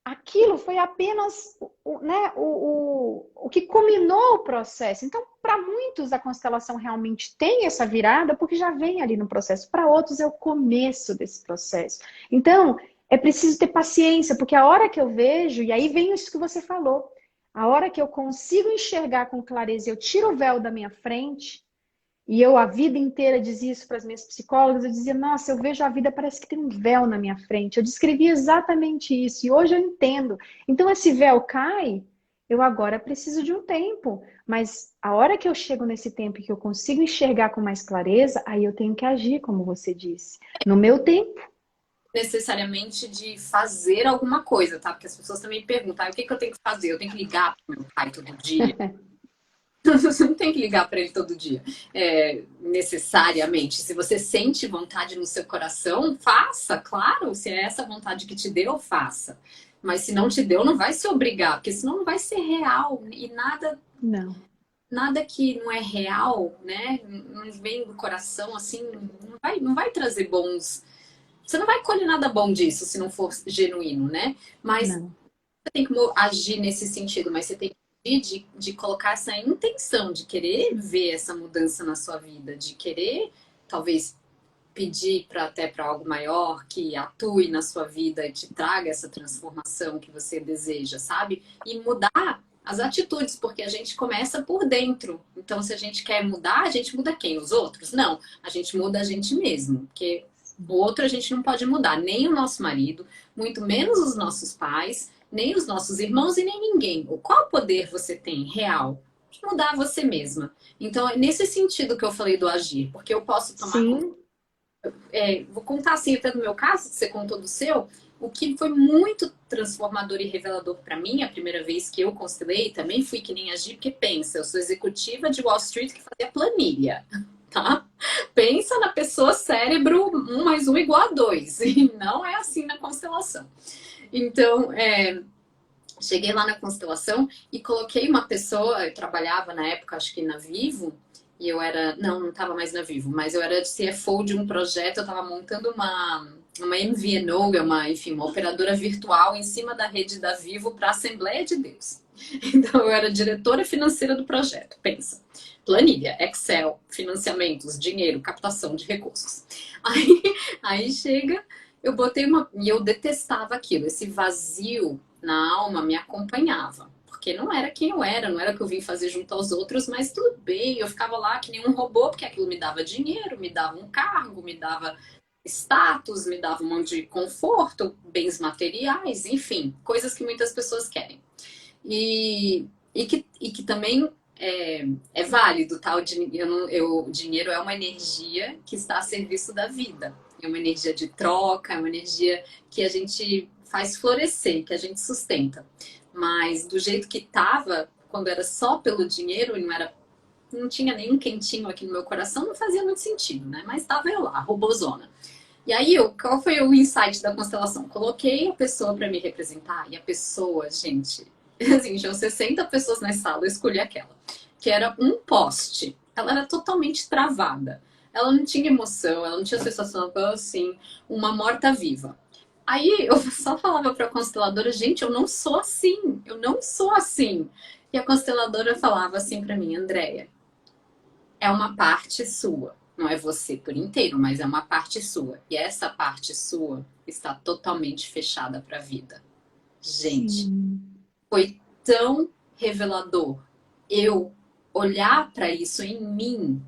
aquilo foi apenas né, o que culminou o processo. Então, para muitos, a constelação realmente tem essa virada, porque já vem ali no processo. Para outros, é o começo desse processo. Então, é preciso ter paciência, porque a hora que eu vejo, e aí vem isso que você falou, a hora que eu consigo enxergar com clareza, eu tiro o véu da minha frente, e eu a vida inteira dizia isso para as minhas psicólogas, eu dizia, nossa, eu vejo a vida, parece que tem um véu na minha frente. Eu descrevia exatamente isso, e hoje eu entendo. Então esse véu cai, eu agora preciso de um tempo. Mas a hora que eu chego nesse tempo e que eu consigo enxergar com mais clareza, aí eu tenho que agir, como você disse, no meu tempo. necessariamente de fazer alguma coisa, tá? Porque as pessoas também perguntam, o que que eu tenho que fazer? Eu tenho que ligar para meu pai todo dia? Você não tem que ligar para ele todo dia, necessariamente. Se você sente vontade no seu coração, faça, claro. Se é essa vontade que te deu, faça. Mas se não te deu, não vai se obrigar, porque senão não vai ser real. E Não, nada que não é real, né? Não vem do coração, assim, não vai trazer bons. Você não vai colher nada bom disso se não for genuíno, né? Mas não. você tem que agir nesse sentido, mas você tem que agir de colocar essa intenção, de querer ver essa mudança na sua vida, de querer, talvez, pedir até para algo maior que atue na sua vida e te traga essa transformação que você deseja, sabe? E mudar as atitudes, porque a gente começa por dentro. Então, se a gente quer mudar, a gente muda quem? Os outros? Não, a gente muda a gente mesmo, porque o outro a gente não pode mudar, nem o nosso marido, muito menos os nossos pais, nem os nossos irmãos e nem ninguém. Qual poder você tem real? De mudar você mesma. Então, é nesse sentido que eu falei do agir, porque eu posso tomar Sim, vou contar assim, até no meu caso, que você contou do seu, o que foi muito transformador e revelador para mim, a primeira vez que eu constelei, também fui que nem agir, porque pensa, eu sou executiva de Wall Street que fazia planilha, tá? Pensa na pessoa cérebro, um mais um igual a dois, e não é assim na constelação. Então, cheguei lá na constelação e coloquei uma pessoa, eu trabalhava na época, acho que na Vivo, e eu era, não estava mais na Vivo, mas eu era CFO de um projeto, eu estava montando uma MVNO, enfim, uma operadora virtual em cima da rede da Vivo para a Assembleia de Deus. Então eu era diretora financeira do projeto, pensa. Planilha, Excel, financiamentos, dinheiro, captação de recursos. Aí, aí chega, eu botei uma. E eu detestava aquilo, esse vazio na alma me acompanhava. Porque não era quem eu era, não era o que eu vim fazer junto aos outros, mas tudo bem, eu ficava lá que nem um robô, porque aquilo me dava dinheiro, me dava um cargo, me dava status, me dava um monte de conforto, bens materiais, enfim, coisas que muitas pessoas querem. E que também é válido, tá? O dinheiro é uma energia que está a serviço da vida. É uma energia de troca, é uma energia que a gente faz florescer, que a gente sustenta. Mas do jeito que estava, quando era só pelo dinheiro, não tinha nenhum quentinho aqui no meu coração, não fazia muito sentido, né? Mas estava eu lá, robozona. E aí, qual foi o insight da constelação? Coloquei a pessoa para me representar e a pessoa, gente, assim, tinham 60 pessoas na sala, eu escolhi aquela, que era um poste. Ela era totalmente travada. Ela não tinha emoção, ela não tinha sensação, ela falava assim, uma morta-viva. Aí eu só falava para a consteladora, gente, eu não sou assim, eu não sou assim. E a consteladora falava assim para mim, Andréia, é uma parte sua. Não é você por inteiro, mas é uma parte sua. E essa parte sua está totalmente fechada para a vida. Gente, sim, foi tão revelador eu olhar para isso em mim.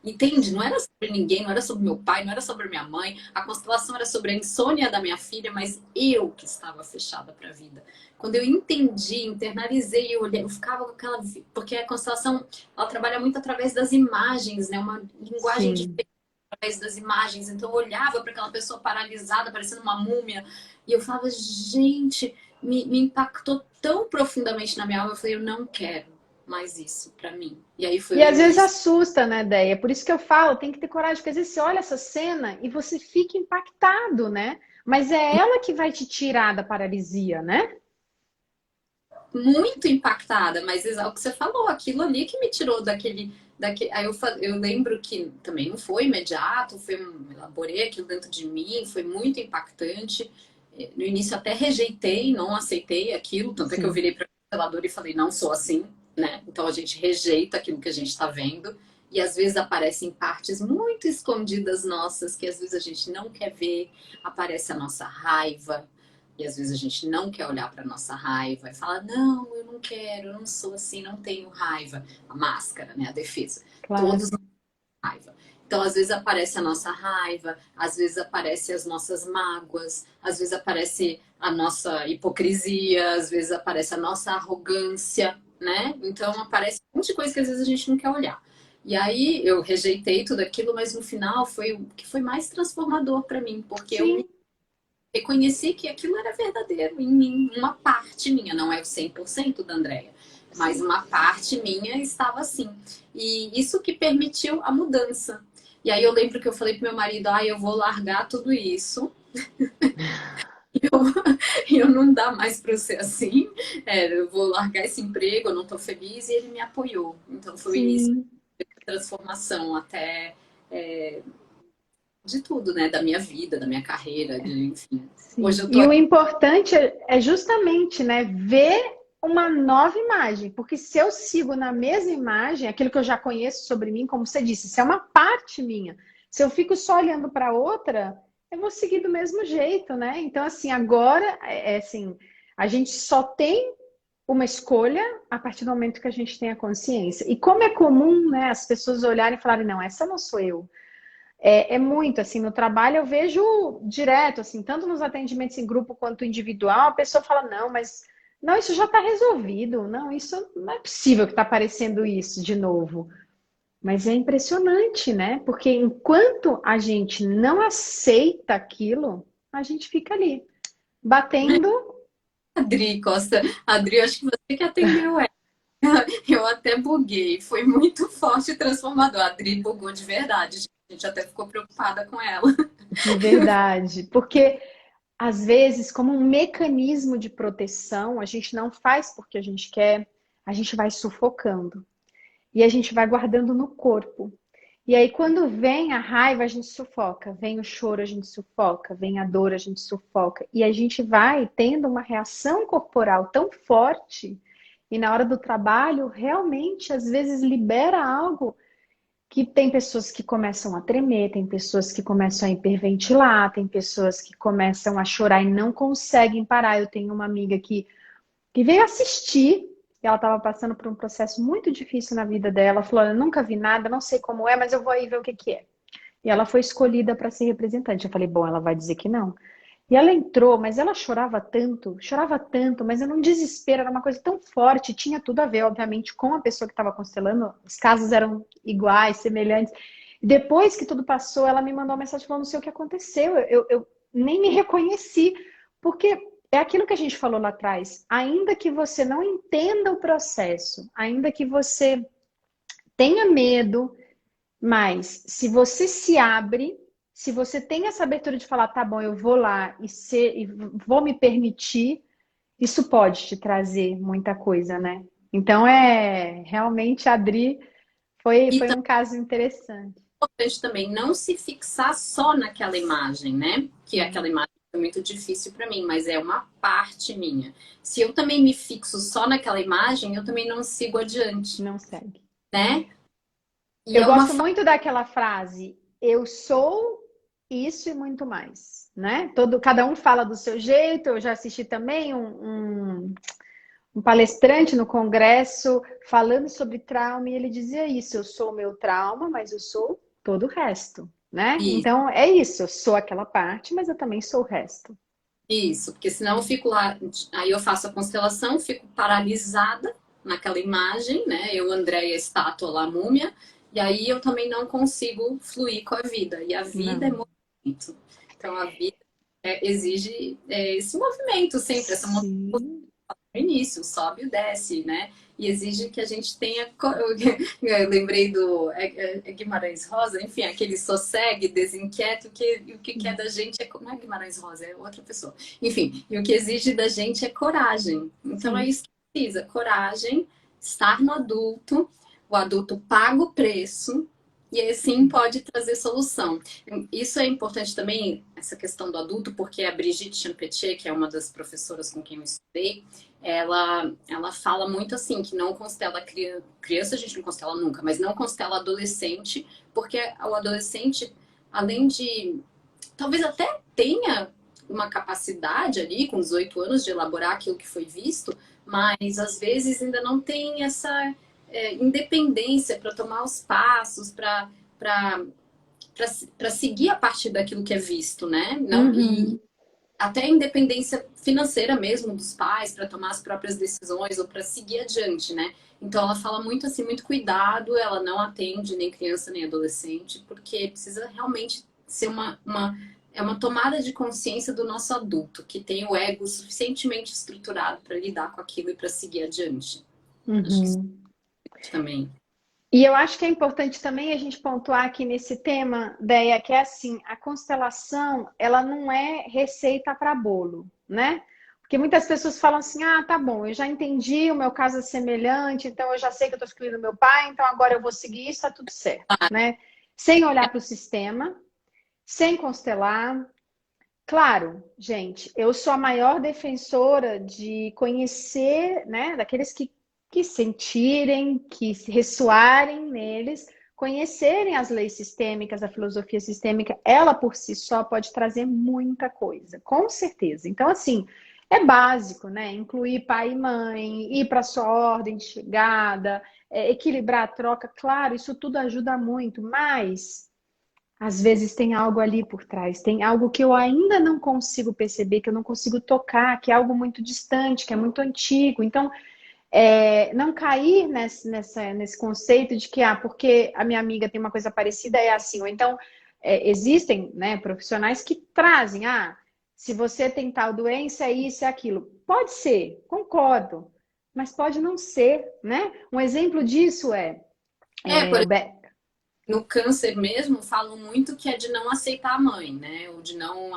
Entende? Não era sobre ninguém, não era sobre meu pai, não era sobre minha mãe. A constelação era sobre a insônia da minha filha, mas eu que estava fechada para a vida. Quando eu entendi, internalizei, eu olhei, eu ficava com aquela. Porque a constelação, ela trabalha muito através das imagens, né? Uma linguagem sim. diferente através das imagens. Então eu olhava para aquela pessoa paralisada, parecendo uma múmia, e eu falava, gente, me impactou tão profundamente na minha alma. Eu falei, eu não quero mais isso para mim. E aí foi E o às vezes início. assusta, né, Déia? Por isso que eu falo, tem que ter coragem, porque às vezes você olha essa cena e você fica impactado, né? Mas é ela que vai te tirar da paralisia, né? Muito impactada, mas é o que você falou, aquilo ali que me tirou daquele. Aí eu lembro que também não foi imediato, elaborei aquilo dentro de mim, foi muito impactante. No início até rejeitei, não aceitei aquilo, tanto é que eu Sim. virei para o cancelador e falei, não sou assim, né? Então a gente rejeita aquilo que a gente está vendo. E às vezes aparecem partes muito escondidas nossas que às vezes a gente não quer ver, aparece a nossa raiva, e às vezes a gente não quer olhar para nossa raiva e fala: não, eu não quero, eu não sou assim, não tenho raiva. A máscara, né? A defesa. Todos Claro. não têm raiva. Então, às vezes aparece a nossa raiva, às vezes aparece as nossas mágoas, às vezes aparece a nossa hipocrisia, às vezes aparece a nossa arrogância, né? Então, aparece um monte de coisa que às vezes a gente não quer olhar. E aí eu rejeitei tudo aquilo, mas no final foi o que foi mais transformador para mim, porque eu Sim. reconheci que aquilo era verdadeiro em mim, uma parte minha, não é o 100% da Andrea, mas Sim. uma parte minha estava assim. E isso que permitiu a mudança. E aí eu lembro que eu falei pro meu marido, eu vou largar tudo isso eu não dá mais para ser assim, eu vou largar esse emprego, eu não estou feliz, e ele me apoiou. Então foi o início Sim, da transformação até de tudo, né? Da minha vida, da minha carreira, enfim. Hoje sim. eu tô E o aqui. importante é justamente, né, ver uma nova imagem, porque se eu sigo na mesma imagem, aquilo que eu já conheço sobre mim, como você disse, isso é uma parte minha. Se eu fico só olhando para outra, eu vou seguir do mesmo jeito, né? Então, assim, agora, assim, a gente só tem uma escolha a partir do momento que a gente tem a consciência. E como é comum, né, as pessoas olharem e falarem, não, essa não sou eu. É muito, assim, no trabalho eu vejo direto, assim, tanto nos atendimentos em grupo quanto individual, a pessoa fala, não, mas não, isso já está resolvido, não, isso não é possível que está aparecendo isso de novo. Mas é impressionante, né? Porque enquanto a gente não aceita aquilo, a gente fica ali, batendo. Adri Costa, Adri, acho que você que atendeu ela. Eu até buguei, foi muito forte e transformador. A Adri bugou de verdade, a gente até ficou preocupada com ela. De verdade, porque às vezes, como um mecanismo de proteção, a gente não faz porque a gente quer, a gente vai sufocando e a gente vai guardando no corpo. E aí, quando vem a raiva, a gente sufoca, vem o choro, a gente sufoca, vem a dor, a gente sufoca, e a gente vai tendo uma reação corporal tão forte, e na hora do trabalho, realmente, às vezes, libera algo que tem pessoas que começam a tremer, tem pessoas que começam a hiperventilar, tem pessoas que começam a chorar e não conseguem parar. Eu tenho uma amiga que veio assistir, e ela estava passando por um processo muito difícil na vida dela. Ela falou: eu nunca vi nada, não sei como é, mas eu vou aí ver o que que é. E ela foi escolhida para ser representante. Eu falei: bom, ela vai dizer que não. E ela entrou, mas ela chorava tanto, mas era um desespero, era uma coisa tão forte, tinha tudo a ver, obviamente, com a pessoa que estava constelando, os casos eram iguais, semelhantes. E depois que tudo passou, ela me mandou uma mensagem falando: não sei o que aconteceu, eu nem me reconheci, porque é aquilo que a gente falou lá atrás, ainda que você não entenda o processo, ainda que você tenha medo, mas se você se abre, se você tem essa abertura de falar, tá bom, eu vou lá e vou me permitir, isso pode te trazer muita coisa, né? Então realmente a Adri E foi um caso interessante. importante também não se fixar só naquela imagem, né? Que aquela imagem foi muito difícil para mim, mas é uma parte minha. Se eu também me fixo só naquela imagem, eu também não sigo adiante, Não segue. né? E Eu é uma gosto muito daquela frase, eu sou isso e muito mais, né? Cada um fala do seu jeito. Eu já assisti também um palestrante no congresso falando sobre trauma e ele dizia isso: eu sou o meu trauma, mas eu sou todo o resto, né? isso, Então é isso, eu sou aquela parte, mas eu também sou o resto. isso, porque senão eu fico lá, aí eu faço a constelação, fico paralisada naquela imagem, né? Eu, Andréia, estátua lá, múmia, e aí eu também não consigo fluir com a vida. E a vida é Não. movimento. Então a vida exige esse movimento sempre, essa Sim. no início, sobe e desce, né? E exige que a gente tenha. Eu lembrei do Guimarães Rosa, enfim, aquele sossegue, desinquieto, o que quer da gente é. Não é Guimarães Rosa, é outra pessoa. Enfim, e o que exige da gente é coragem. Então é Sim. isso que precisa: coragem, estar no adulto, o adulto paga o preço. E assim pode trazer solução. Isso é importante também, essa questão do adulto, porque a Brigitte Champetier, que é uma das professoras com quem eu estudei, ela fala muito assim, que não constela criança, a gente não constela nunca, mas não constela adolescente, porque o adolescente, além de, talvez até tenha uma capacidade ali, com 18 anos, de elaborar aquilo que foi visto, mas às vezes ainda não tem essa independência para tomar os passos, para seguir a partir daquilo que é visto, né? Não, e Uhum. até a independência financeira mesmo dos pais para tomar as próprias decisões ou para seguir adiante, né? Então ela fala muito assim, muito cuidado, ela não atende nem criança nem adolescente, porque precisa realmente ser é uma tomada de consciência do nosso adulto, que tem o ego suficientemente estruturado para lidar com aquilo e para seguir adiante. Acho que isso Uhum. também. E eu acho que é importante também a gente pontuar aqui nesse tema, Deia, que é assim, a constelação, ela não é receita para bolo, né? Porque muitas pessoas falam assim, ah, tá bom, eu já entendi, o meu caso é semelhante, então eu já sei que eu estou excluindo meu pai, então agora eu vou seguir isso, tá tudo certo, né? Sem olhar para o sistema, sem constelar. Claro, gente, eu sou a maior defensora de conhecer, né, daqueles que sentirem, que ressoarem neles, conhecerem as leis sistêmicas, a filosofia sistêmica, ela por si só pode trazer muita coisa, com certeza. Então, assim, é básico, né? Incluir pai e mãe, ir para a sua ordem de chegada, equilibrar a troca, claro, isso tudo ajuda muito, mas às vezes tem algo ali por trás, tem algo que eu ainda não consigo perceber, que eu não consigo tocar, que é algo muito distante, que é muito antigo. Então, não cair nesse conceito de que, porque a minha amiga tem uma coisa parecida, é assim. Ou então, existem, né, profissionais que trazem, se você tem tal doença, é isso, é aquilo. Pode ser, concordo, mas pode não ser, né? Um exemplo disso Por o no câncer mesmo, falam muito que é de não aceitar a mãe, né? Ou de não.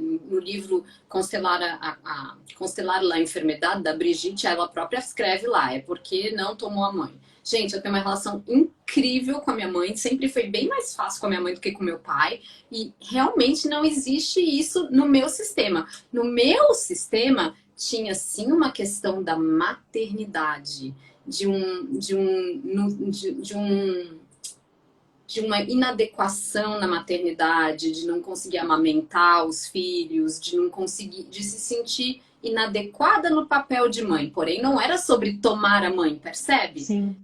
No livro Constelar a Enfermidade, da Brigitte, ela própria escreve lá, é porque não tomou a mãe. Gente, eu tenho uma relação incrível com a minha mãe, sempre foi bem mais fácil com a minha mãe do que com meu pai, e realmente não existe isso no meu sistema. No meu sistema, tinha sim uma questão da maternidade, de uma inadequação na maternidade, de não conseguir amamentar os filhos, de não conseguir, de se sentir inadequada no papel de mãe. Porém, não era sobre tomar a mãe, percebe? sim.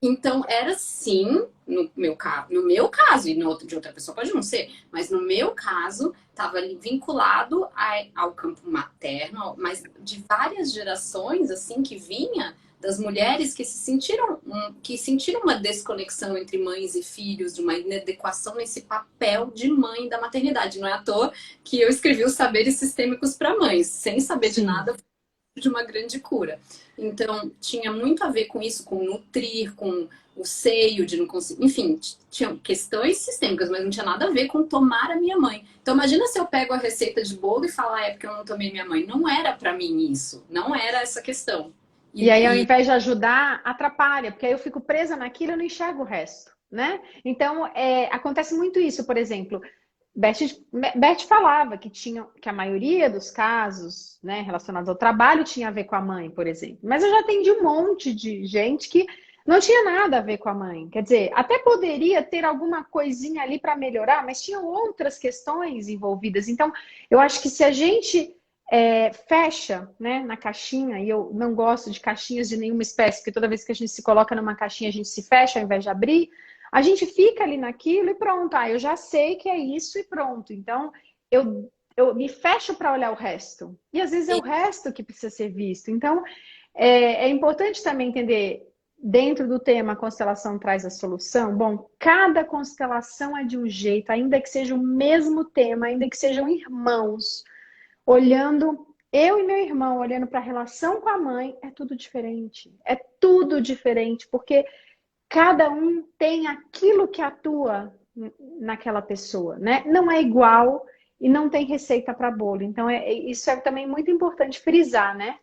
Então, era sim, no meu caso, e no outro, de outra pessoa pode não ser, mas no meu caso, estava vinculado ao campo materno, mas de várias gerações, assim, que vinha das mulheres que sentiram uma desconexão entre mães e filhos, de uma inadequação nesse papel de mãe da maternidade. Não é à toa que eu escrevi os saberes sistêmicos para mães, sem saber de Sim. nada, de uma grande cura. Então, tinha muito a ver com isso, com nutrir, com o seio, de não conseguir. Enfim, tinha questões sistêmicas, mas não tinha nada a ver com tomar a minha mãe. Então, imagina se eu pego a receita de bolo e falar, porque eu não tomei minha mãe. Não era para mim isso. Não era essa questão. E aí, ao invés de ajudar, atrapalha, porque aí eu fico presa naquilo e não enxergo o resto, né? Então, acontece muito isso, por exemplo. Beth falava que a maioria dos casos, né, relacionados ao trabalho tinha a ver com a mãe, por exemplo. Mas eu já atendi um monte de gente que não tinha nada a ver com a mãe. Quer dizer, até poderia ter alguma coisinha ali para melhorar, mas tinham outras questões envolvidas. Então, eu acho que se a gente fecha, né, na caixinha, e eu não gosto de caixinhas de nenhuma espécie, porque toda vez que a gente se coloca numa caixinha, a gente se fecha ao invés de abrir, a gente fica ali naquilo e pronto. Eu já sei que é isso e pronto. Então, eu me fecho para olhar o resto. E às vezes é o resto que precisa ser visto. Então, é importante também entender, dentro do tema a constelação traz a solução. Bom, cada constelação é de um jeito, ainda que seja o mesmo tema, ainda que sejam irmãos, olhando, eu e meu irmão, olhando para a relação com a mãe, é tudo diferente. É tudo diferente, porque cada um tem aquilo que atua naquela pessoa, né? Não é igual e não tem receita para bolo. Então, isso é também muito importante frisar, né?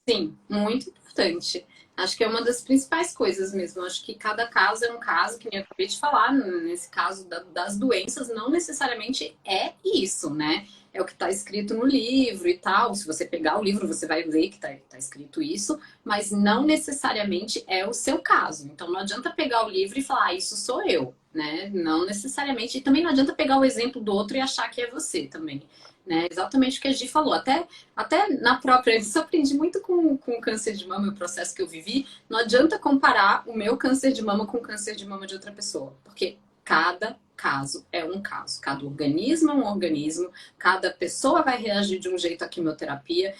Sim, muito importante. Acho que é uma das principais coisas mesmo. Acho que cada caso é um caso, que nem eu acabei de falar, nesse caso das doenças, não necessariamente é isso, né? É o que está escrito no livro e tal. Se você pegar o livro, você vai ver que está escrito isso, mas não necessariamente é o seu caso. Então não adianta pegar o livro e falar, isso sou eu, né? Não necessariamente. E também não adianta pegar o exemplo do outro e achar que é você também. Né? Exatamente o que a Gi falou. Até na própria, isso eu aprendi muito com o câncer de mama, o processo que eu vivi. Não adianta comparar o meu câncer de mama com o câncer de mama de outra pessoa, porque cada caso é um caso, cada organismo é um organismo, cada pessoa vai reagir de um jeito à quimioterapia.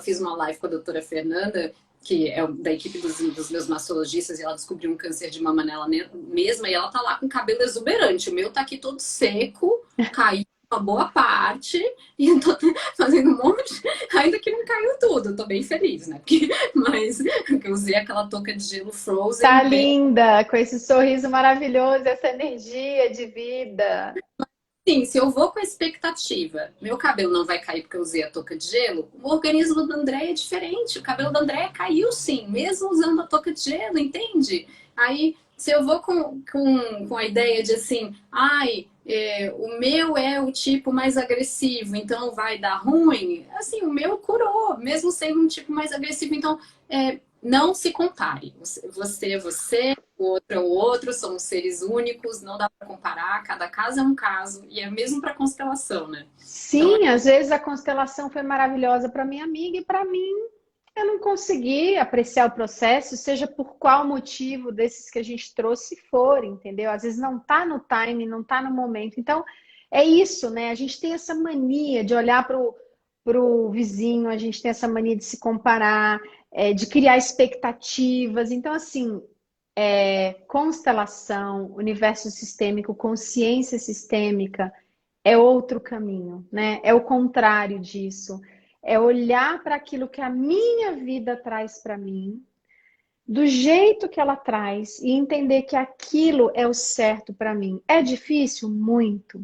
Fiz uma live com a doutora Fernanda, que é da equipe dos meus mastologistas, e ela descobriu um câncer de mama nela mesma, e ela tá lá com cabelo exuberante. O meu tá aqui todo seco, caído, uma boa parte e eu tô fazendo um monte, ainda que não caiu tudo, eu tô bem feliz, né? Mas eu usei aquela touca de gelo Tá Frozen bem. linda, com esse sorriso maravilhoso, essa energia de vida. Sim, se eu vou com a expectativa, meu cabelo não vai cair porque eu usei a touca de gelo, o organismo do André é diferente. O cabelo do André caiu sim, mesmo usando a touca de gelo, entende? Aí, se eu vou com a ideia de assim, ai, o meu é o tipo mais agressivo, então vai dar ruim, assim, o meu curou, mesmo sendo um tipo mais agressivo. Então, não se compare. Você é você, o outro é o outro, somos seres únicos, não dá para comparar, cada caso é um caso, e é mesmo para constelação, né? Então, Sim, às vezes a constelação foi maravilhosa para minha amiga e para mim eu não consegui apreciar o processo, seja por qual motivo desses que a gente trouxe for, entendeu? Às vezes não está no time, não está no momento. Então, é isso, né? A gente tem essa mania de olhar para o vizinho, a gente tem essa mania de se comparar, de criar expectativas. Então, assim, constelação, universo sistêmico, consciência sistêmica é outro caminho, né? É o contrário disso. É olhar para aquilo que a minha vida traz para mim, do jeito que ela traz, e entender que aquilo é o certo para mim. É difícil? Muito.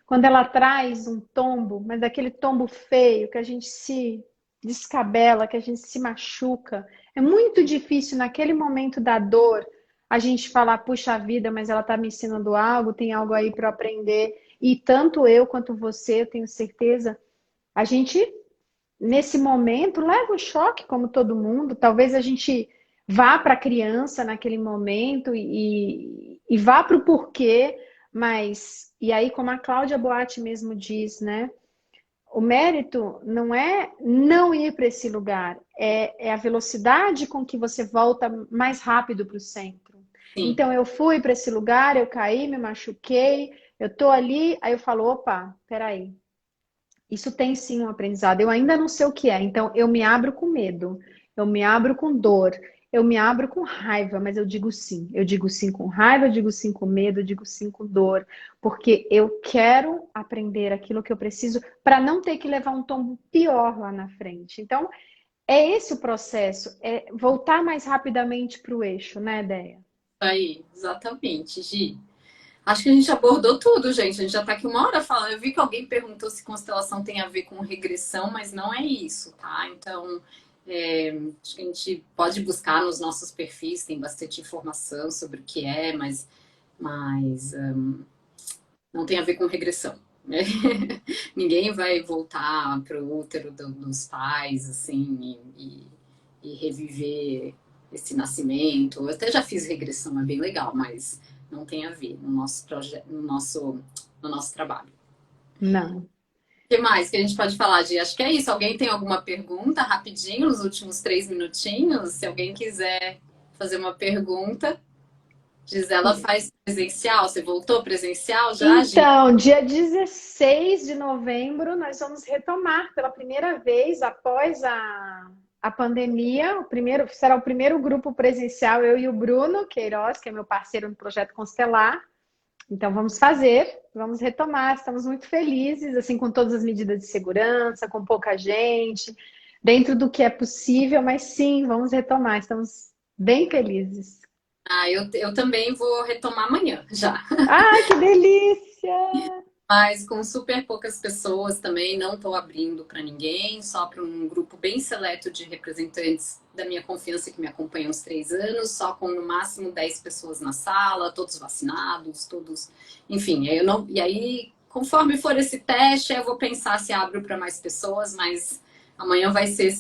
Quando ela traz um tombo, mas aquele tombo feio, que a gente se descabela, que a gente se machuca, é muito difícil naquele momento da dor a gente falar, puxa vida, mas ela está me ensinando algo, tem algo aí para eu aprender. E tanto eu quanto você, eu tenho certeza, a gente, nesse momento, leva o choque, como todo mundo. Talvez a gente vá para a criança naquele momento e vá para o porquê, mas, e aí, como a Cláudia Boatti mesmo diz, né? O mérito não é não ir para esse lugar, é a velocidade com que você volta mais rápido para o centro. sim. Então, eu fui para esse lugar, eu caí, me machuquei, eu tô ali, aí eu falo, opa, peraí, isso tem sim um aprendizado. Eu ainda não sei o que é, então eu me abro com medo, eu me abro com dor, eu me abro com raiva, mas eu digo sim. Eu digo sim com raiva, eu digo sim com medo, eu digo sim com dor, porque eu quero aprender aquilo que eu preciso para não ter que levar um tombo pior lá na frente. Então, é esse o processo, é voltar mais rapidamente para o eixo, né, Déia? Aí, exatamente, Gi. Acho que a gente abordou tudo, gente. A gente já está aqui uma hora falando. Eu vi que alguém perguntou se constelação tem a ver com regressão, mas não é isso, tá? Então, acho que a gente pode buscar nos nossos perfis, tem bastante informação sobre o que é, mas não tem a ver com regressão, né? Ninguém vai voltar para o útero dos pais, assim, e reviver esse nascimento. Eu até já fiz regressão, é bem legal, mas não tem a ver no nosso projeto, no nosso trabalho. Não. O que mais que a gente pode falar, Gi? Acho que é isso. Alguém tem alguma pergunta rapidinho, nos últimos 3 minutinhos? Se alguém quiser fazer uma pergunta. Gisela faz presencial. Você voltou presencial já, Gi? Então, dia 16 de novembro, nós vamos retomar pela primeira vez após a pandemia. Será o primeiro grupo presencial, eu e o Bruno Queiroz, que é meu parceiro no projeto Constelar. Então, vamos retomar. Estamos muito felizes, assim, com todas as medidas de segurança, com pouca gente, dentro do que é possível, mas sim, vamos retomar. Estamos bem felizes. Ah, eu também vou retomar amanhã já. Ai, que delícia! Mas com super poucas pessoas também, não estou abrindo para ninguém, só para um grupo bem seleto de representantes da minha confiança que me acompanham há uns 3 anos, só com no máximo 10 pessoas na sala, todos vacinados, todos. Enfim, eu não. E aí, conforme for esse teste, eu vou pensar se abro para mais pessoas, mas amanhã vai ser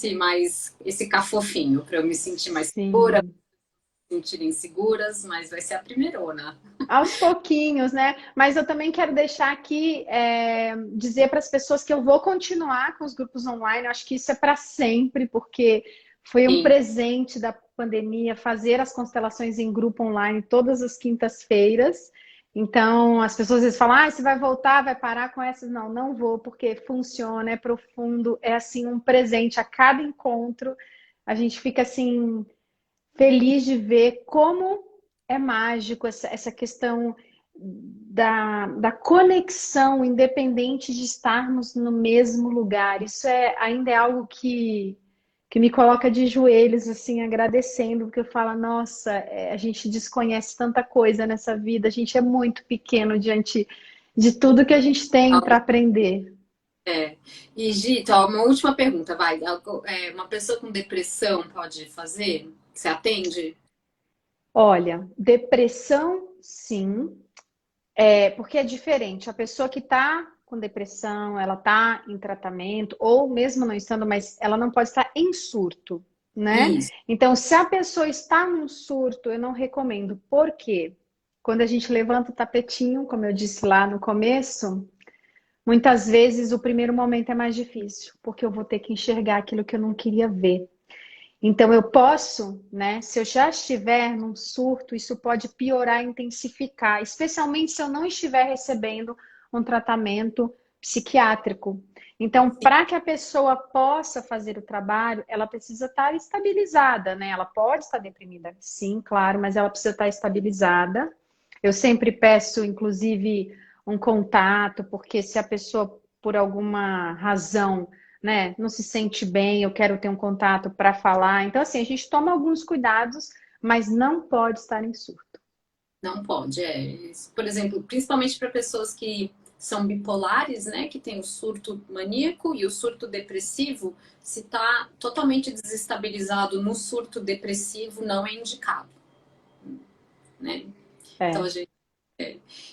esse cafofinho, para eu me sentir mais segura, Sim. me sentirem seguras, mas vai ser a primeirona. Aos pouquinhos, né? Mas eu também quero deixar aqui, dizer para as pessoas que eu vou continuar com os grupos online. Eu acho que isso é para sempre, porque foi um Sim. presente da pandemia fazer as constelações em grupo online todas as quintas-feiras. Então, as pessoas às vezes falam, ah, você vai voltar, vai parar com essas? Não, não vou, porque funciona, é profundo, é assim um presente a cada encontro. A gente fica assim feliz de ver como é mágico essa questão. da conexão, independente de estarmos no mesmo lugar. Isso ainda é algo que me coloca de joelhos, assim, agradecendo, porque eu falo, nossa, a gente desconhece tanta coisa nessa vida, a gente é muito pequeno diante de tudo que a gente tem para aprender. É. E, Gito, ó, uma última pergunta, vai. Uma pessoa com depressão pode fazer? Você atende? Olha, depressão, sim. Porque é diferente. A pessoa que está com depressão, ela está em tratamento, ou mesmo não estando, mas ela não pode estar em surto, né? Isso. Então, se a pessoa está num surto, eu não recomendo. Por quê? Quando a gente levanta o tapetinho, como eu disse lá no começo, muitas vezes o primeiro momento é mais difícil, porque eu vou ter que enxergar aquilo que eu não queria ver. Então, eu posso, né? Se eu já estiver num surto, isso pode piorar, intensificar, especialmente se eu não estiver recebendo um tratamento psiquiátrico. Então, para que a pessoa possa fazer o trabalho, ela precisa estar estabilizada, né? Ela pode estar deprimida, sim, claro, mas ela precisa estar estabilizada. Eu sempre peço, inclusive, um contato, porque se a pessoa, por alguma razão, né, não se sente bem, eu quero ter um contato para falar. Então, assim, a gente toma alguns cuidados, mas não pode estar em surto. Não pode, por exemplo, principalmente para pessoas que são bipolares, né? Que tem o surto maníaco e o surto depressivo, se está totalmente desestabilizado no surto depressivo, não é indicado, né? Então, É. a gente.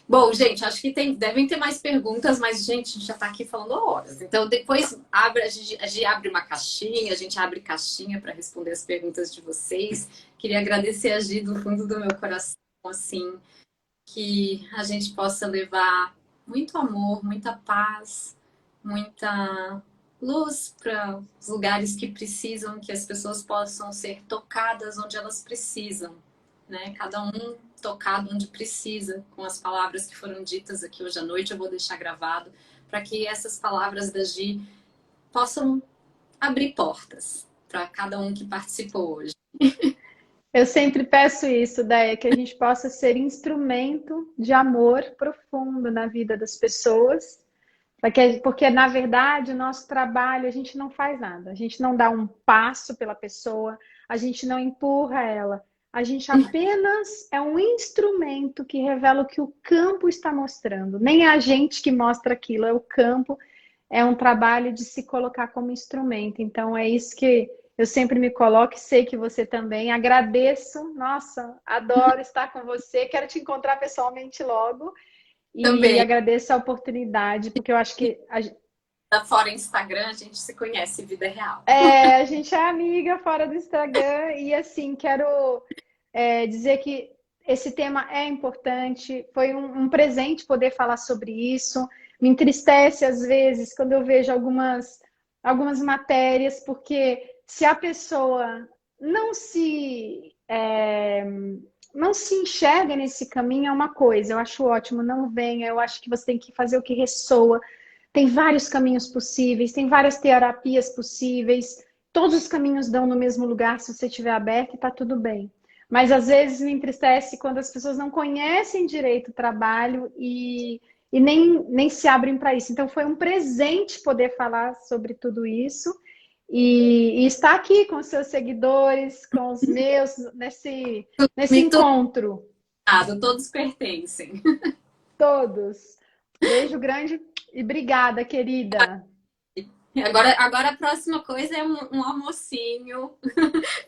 Bom, gente, acho que devem ter mais perguntas, mas, gente, a gente já está aqui falando há horas. Então, depois a gente abre uma caixinha, a gente abre caixinha para responder as perguntas de vocês. Queria agradecer a Gi do fundo do meu coração, assim, que a gente possa levar muito amor, muita paz, muita luz para os lugares que precisam, que as pessoas possam ser tocadas onde elas precisam, né? Cada um tocado onde precisa, com as palavras que foram ditas aqui hoje à noite, eu vou deixar gravado, para que essas palavras da Gi possam abrir portas para cada um que participou hoje. Eu sempre peço isso, Déia, que a gente possa ser instrumento de amor profundo na vida das pessoas, porque, na verdade, o nosso trabalho, a gente não faz nada. A gente não dá um passo pela pessoa, a gente não empurra ela. A gente apenas é um instrumento que revela o que o campo está mostrando. Nem é a gente que mostra aquilo, é o campo. É um trabalho de se colocar como instrumento. Então, é isso que eu sempre me coloco e sei que você também. Agradeço. Nossa, adoro estar com você. Quero te encontrar pessoalmente logo. E Também, agradeço a oportunidade, porque eu acho que fora Instagram, a gente se conhece vida real. a gente é amiga fora do Instagram. E assim, quero dizer que esse tema é importante. Foi um presente poder falar sobre isso. Me entristece às vezes quando eu vejo algumas matérias, porque se a pessoa não se é, não se enxerga nesse caminho é uma coisa. Eu acho ótimo, não venha. Eu acho que você tem que fazer o que ressoa. Tem vários caminhos possíveis, tem várias terapias possíveis. Todos os caminhos dão no mesmo lugar se você estiver aberto e está tudo bem. Mas às vezes me entristece quando as pessoas não conhecem direito o trabalho e nem se abrem para isso. Então foi um presente poder falar sobre tudo isso e estar aqui com os seus seguidores, com os meus, nesse Muito encontro. obrigado, todos pertencem. Todos. Beijo grande e obrigada, querida. Agora a próxima coisa é um almocinho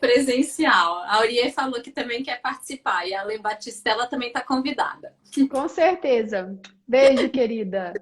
presencial. A Auriê falou que também quer participar e a Lê Batistella também está convidada. Com certeza. Beijo, querida.